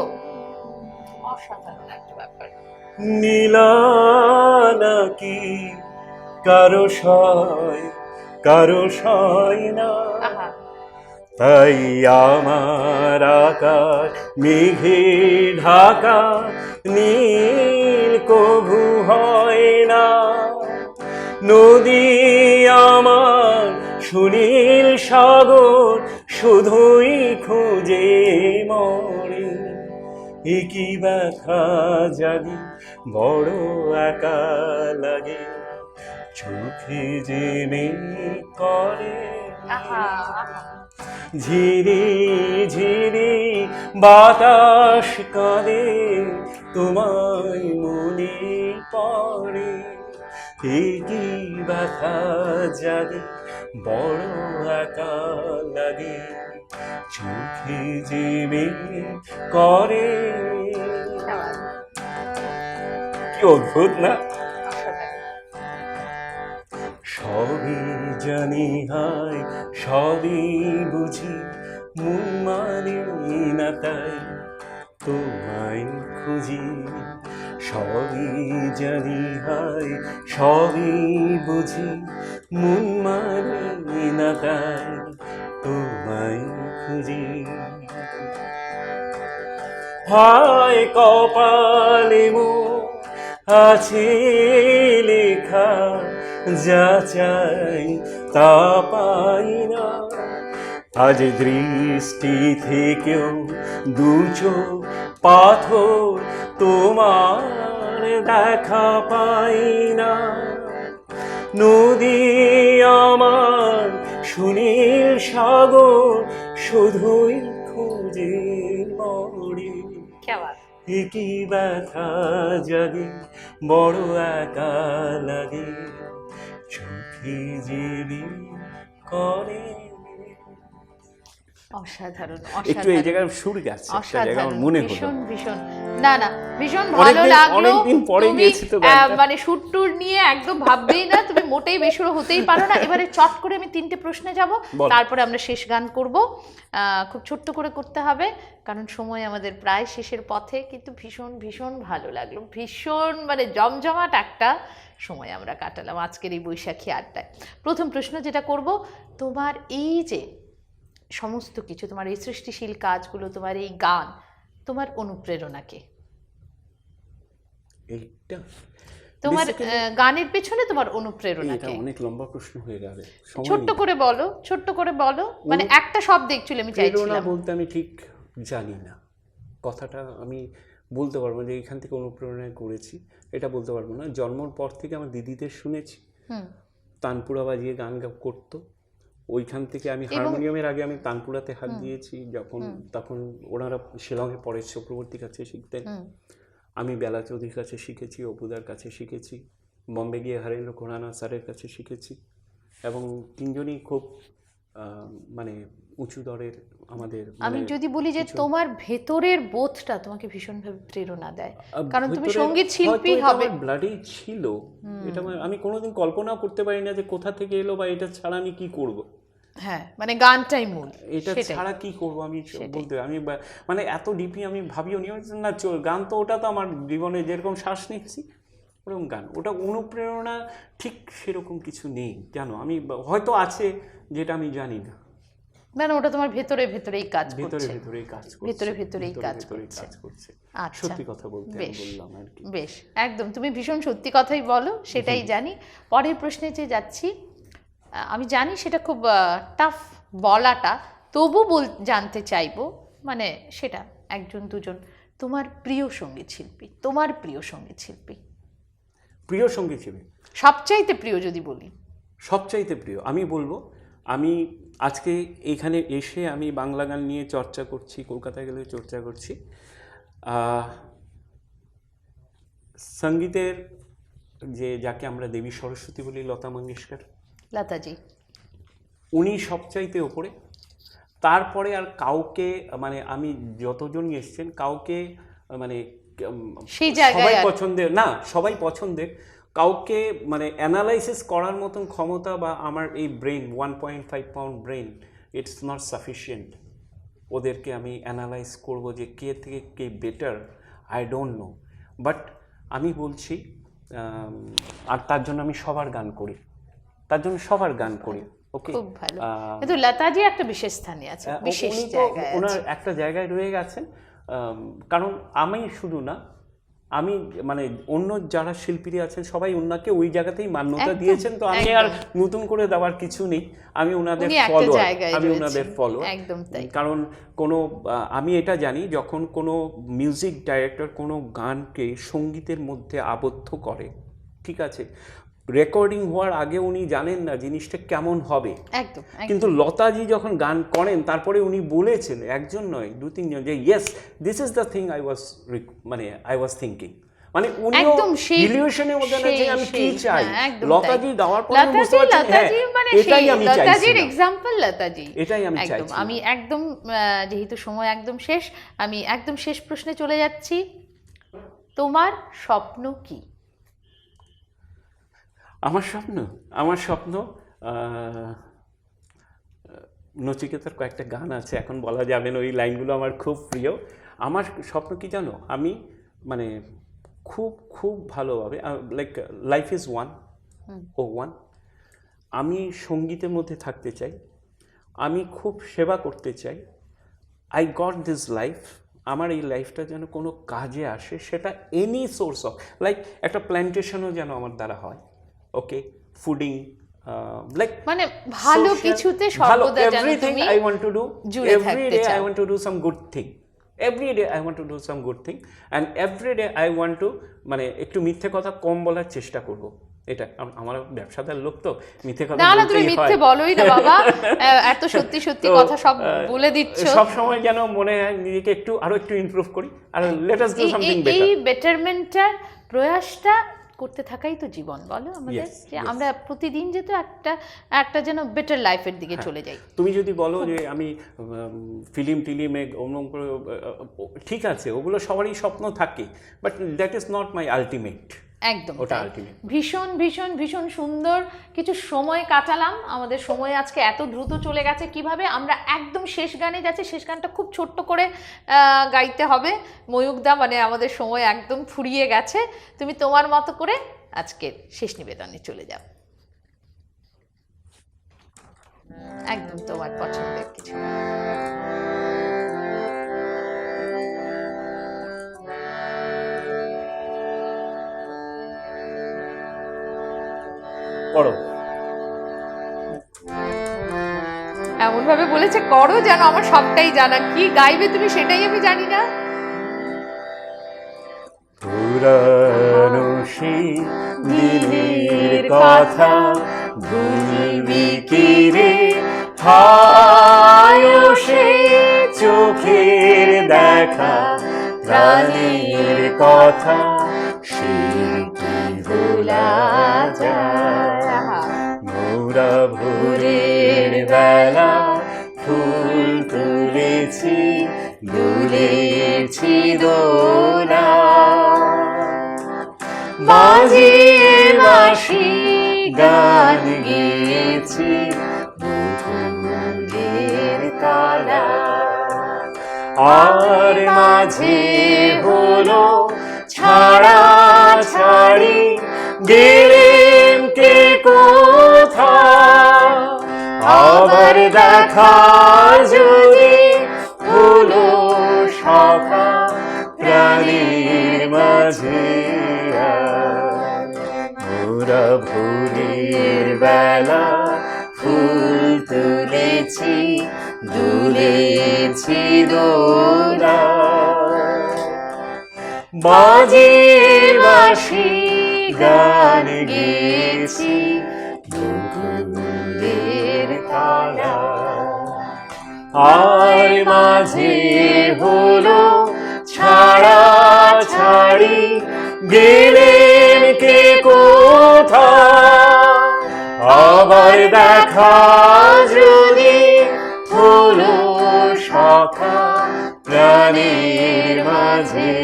অসাধারণ একটা ব্যাপার। নীলা নাকি কারো সয় না, আহা, তাই আমার আকাশ মেঘে ঢাকা নীল কভু হয় না। নদী আমার সুনীল সাগর শুধুই খুঁজে মরে। একই ব্যথা জাগি বড় একা লাগে, চোখে যে মেঘ করে আহা, আহা। ঝিরি ঝিরি বাতাস কাঁদে, তোমায় মনে পড়ে। একই ব্যথা জাগে বড় একা লাগে, চোখে যে মেঘ করে। কি অদ্ভুত না? সবই জানি হায় সবই বুঝি, মন মানে না তাই তোমায় খুঁজি। সবই জানি হায় সবই বুঝি, মন মানে না তাই তোমায় খুঁজি। হায় কপালে মোর আছে লেখা, যা চাই তা পাই না। আজ দৃষ্টি থেকেও দু চোখ পাথর, তোমার দেখা পাই না। নদী আমার সুনীল সাগর শুধুই খুঁজে মরে। একই ব্যথা জাগে বড় একা লাগে, চোখে যে করে। অসাধারণ, একটু এই জায়গায় সুর গেছে, একটা জায়গা আমার মনে হলো। ভীষণ ভীষণ, না না ভীষণ ভালো লাগলো। অনেকদিন পরে তুমি গেছি তো গানটা। মানে সুর টুর নিয়ে একদম ভাববেই না, তুমি মোটেই বেসুরো হতেই পারো না। এবারে চট করে আমি 3টে প্রশ্নে যাব, বল। তারপরে আমরা শেষ গান করব। খুব ছোট্ট করে করতে হবে, কারণ সময় আমাদের প্রায় শেষের পথে। কিন্তু ভীষণ ভীষণ ভালো লাগলো, ভীষণ মানে জমজমাট একটা সময় আমরা কাটালাম আজকের এই বৈশাখী আড্ডায়। প্রথম প্রশ্ন যেটা করব, তোমার এই যে সমস্ত কিছু, তোমার এই সৃষ্টিশীল কাজগুলো, তোমার এই গান, তোমার অনুপ্রেরণা কে? এইটা তোমার গানের পেছনে তোমার অনুপ্রেরণা এটা কে? অনেক লম্বা প্রশ্ন হয়ে যাবে, ছোট্ট করে বলো, ছোট্ট করে বলো, মানে একটা শব্দ অ্যাকচুয়ালি আমি প্রেরণা চাইছিলাম। বলতে আমি ঠিক জানি না, কথাটা আমি বলতে পারবো যে এখান থেকে অনুপ্রেরণায় করেছি এটা বলতে পারবো না। জন্মর পর থেকে আমার দিদিদের শুনেছি, তানপুরা বাজিয়ে গান করতো, ওইখান থেকে আমি হারমোনিয়ামের আগে আমি তানপুরাতে হাত দিয়েছি যখন, তখন ওনারা শিলংয়ে পরেশ চক্রবর্তীর কাছে শিখতেন। আমি বেলা চৌধুরীর কাছে শিখেছি, অপুদার কাছে শিখেছি, বম্বে গিয়ে হরেন্দ্র খুরানা স্যারের কাছে শিখেছি, এবং তিনজনই খুব মানে উঁচু দরের আমাদের। আমি যদি বলি যে তোমার ভেতরের বোধটা তোমাকে ভীষণভাবে প্রেরণা দেয়, কারণ তুমি সঙ্গীত শিল্পী হবে। ব্লাডেই ছিল এটা, আমি কোনোদিন কল্পনাও করতে পারি না যে কোথা থেকে এলো বা এটা ছাড়া আমি কি করব। হ্যাঁ, মানে গানটাই মূল, এটা ছাড়া কি করব আমি বলতে, আমি মানে এত ডিপি আমি ভাবিও নি না। গান তো ওটা তো আমার জীবনে যেরকম শ্বাস নিচ্ছি ওরকম গান, ওটা অনুপ্রেরণা ঠিক সেরকম কিছু নেই জানো, আমি হয়তো আছে যেটা আমি জানি না। মানে ওটা তোমার ভেতরে ভেতরেই কাজ করছে, ভেতরেই কাজ করছে, ভেতরে ভেতরেই কাজ করছে। আচ্ছা, সত্যি কথা বলতে আমি বললাম আর কি। বেশ, একদম তুমি ভীষণ সত্যি কথাই বলো, সেটাই জানি। পরের প্রশ্নে যে যাচ্ছি, আমি জানি সেটা খুব টাফ বলাটা, তবু জানতে চাইবো, মানে সেটা একজন দুজন, তোমার প্রিয় সঙ্গীত শিল্পী, তোমার প্রিয় সঙ্গীত শিল্পী। প্রিয় সঙ্গীত শিল্পী সবচাইতে প্রিয় যদি বলি? সবচাইতে প্রিয় আমি বলবো, আমি আজকে এইখানে এসে আমি বাংলা গান নিয়ে চর্চা করছি, কলকাতায় গেলে চর্চা করছি। সঙ্গীতের যাকে আমরা দেবী সরস্বতী বলি, লতা মঙ্গেশকর, লতাজি উনি সবচাইতে ওপরে। তারপরে আর কাউকে, মানে আমি যতজন এসছেন কাউকে মানে সেই জায়গায় সবাই পছন্দের না, সবাই পছন্দের, কাউকে মানে অ্যানালাইসিস করার মতন ক্ষমতা বা আমার এই brain 1.5 pound brain, it's not sufficient ওদেরকে আমি অ্যানালাইজ করব যে কে থেকে কে better, I don't know. But আমি বলছি, আর তার জন্য আমি সবার গান করি, তার জন্য সবার গান করি। ওকে, খুব ভালো। কিন্তু লতাজি একটা বিশেষ স্থানে আছে, বিশেষ জায়গায় ওনার একটা জায়গায় রয়ে গেছেন। কারণ আমি শুধু না, আমি মানে অন্য যারা শিল্পীরা আছেন সবাই ওনাকে ওই জায়গাতেই মান্যতা দিয়েছেন, তো আমি আর নতুন করে দেওয়ার কিছু নেই। আমি ওনাদের ফলোয়ার, একদম তাই। কারণ কোনো আমি এটা জানি, যখন কোনো মিউজিক ডাইরেক্টর কোনো গানকে সঙ্গীতের মধ্যে আবদ্ধ করে, ঠিক আছে, রেকর্ডিং হওয়ার আগে উনি জানেন না জিনিসটা কেমন হবে। একদম। কিন্তু লতাজি যখন গান করেন তারপরে উনি বলেছেন, একজন নয় 2-3 জন, যে yes this is the thing I was thinking. মানে উনি ইলিউশনের মধ্যে না যে আমি কি চাই, লতাজি দেওয়ার পরে বুঝতে পারছেন, হ্যাঁ এটাই আমি চাইছি, লতাজির এক্সাম্পল লতাজি, এটাই আমি চাইছি। আমি একদম, যেহেতু সময় একদম শেষ, আমি একদম শেষ প্রশ্নে চলে যাচ্ছি। তোমার স্বপ্ন কি? আমার স্বপ্ন নচিকেতার কয়েকটা গান আছে, এখন বলা যাবে না, ওই লাইনগুলো আমার খুব প্রিয়। আমার স্বপ্ন কি জানো, আমি মানে খুব খুব ভালোভাবে, লাইক লাইফ ইজ ওয়ান, আমি সঙ্গীতের মধ্যে থাকতে চাই, আমি খুব সেবা করতে চাই। আই গট দিস লাইফ, আমার এই লাইফটা যেন কোনো কাজে আসে, সেটা এনি সোর্স অফ, লাইক একটা প্ল্যান্টেশনও যেন আমার দ্বারা হয়। ওকে, ফুডিং, লাইক মানে ভালো কিছুতে সর্বদা যেন তুমি I want to do every day I want to do some good thing, every day I want to do some good thing, and every day I want to, মানে একটু মিথ্যে কথা কম বলার চেষ্টা করব। এটা আমার ব্যবসাদার লোক, তো মিথ্যে কথা না, তুমি মিথ্যে বলোই না বাবা, এত সত্যি সত্যি কথা সব বলে দিচ্ছ। সব সময় যেন মনে হয় নিজেকে আরো একটু ইমপ্রুভ করি, আর let us do something better. এই বেটারমেন্টটার প্রয়াসটা করতে থাকাই তো জীবন, বলো আমাদের, যে আমরা প্রতিদিন যেহেতু একটা যেন বেটার লাইফের দিকে চলে যাই। তুমি যদি বলো যে আমি ফিল্মে অমন করে, ঠিক আছে, ওগুলো সবারই স্বপ্ন থাকে, but that is not my ultimate. একদম ভীষণ ভীষণ ভীষণ সুন্দর কিছু সময় কাটালাম। আমাদের সময় আজকে এত দ্রুত চলে গেছে কিভাবে। আমরা একদম শেষ গানে যাচ্ছি, শেষ গানটা খুব ছোট্ট করে গাইতে হবে। ময়ূকদা, মানে আমাদের সময় একদম ফুরিয়ে গেছে। তুমি তোমার মতো করে আজকের শেষ নিবেদনে চলে যাও, একদম তোমার পছন্দের কিছু। করো, এমন ভাবে বলেছে করো যেন আমার সবটাই জানা। কি গাইবে তুমি সেটাই আমি জানি না। পুরানো সেই দিনের কথা ভুলবি কি রে, হায় সে চোখের দেখা প্রাণের কথা, সে কি ভোলা যায়। মোরা ভোরের বেলা ফুল তুলেছি, দুলেছি দোলা, বাজিয়ে বাঁশি গান গেয়েছি বকুলের তলা, আর মাঝে হলো ছাড়া ছাড়ি, গেলেন কে কোথা, আবার দেখা যদি হলো সখা প্রাণীর মাঝে। মোরা ভোরের বেলা ফুল তুলেছি, দুলেছি দোলা, বাজিয়ে বাঁশি গান গেয়েছি বকুলের তলায়। আর মাঝে হলো ছাড়া ছাড়ি, গেলেন কে কোথায়, আবার দেখা যদি হলো সখা প্রাণের মাঝে।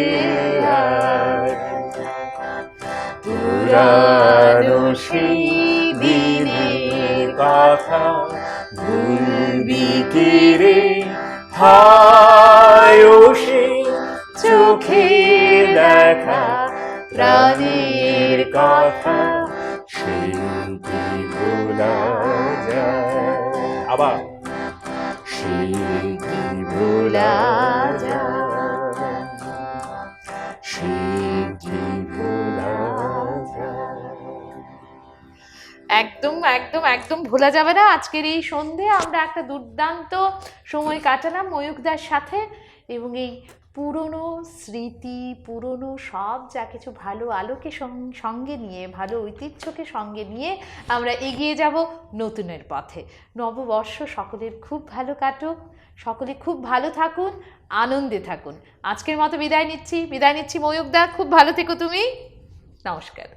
পুরানো সেই দিনের কথা ভুলবি কি রে, হায় ও সেই চোখের দেখা প্রাণের কথা, সেই কি ভোলা যায়। আবার সেই কি ভোলা যায়, সেই কি ভোলা যায়। একদম একদম একদম ভোলা যাবে না। আজকের এই সন্ধে আমরা একটা দুর্দান্ত সময় কাটালাম ময়ূকদার সাথে, এবং এই পুরনো স্মৃতি, পুরনো সব যা কিছু ভালো আলোকে সঙ্গে নিয়ে, ভালো ঐতিহ্যকে সঙ্গে নিয়ে আমরা এগিয়ে যাব নতুনের পথে। নববর্ষ সকলের খুব ভালো কাটুক, সকলে খুব ভালো থাকুন, আনন্দে থাকুন। আজকের মতো বিদায় নিচ্ছি ময়ূকদা, খুব ভালো থেকো তুমি। নমস্কার।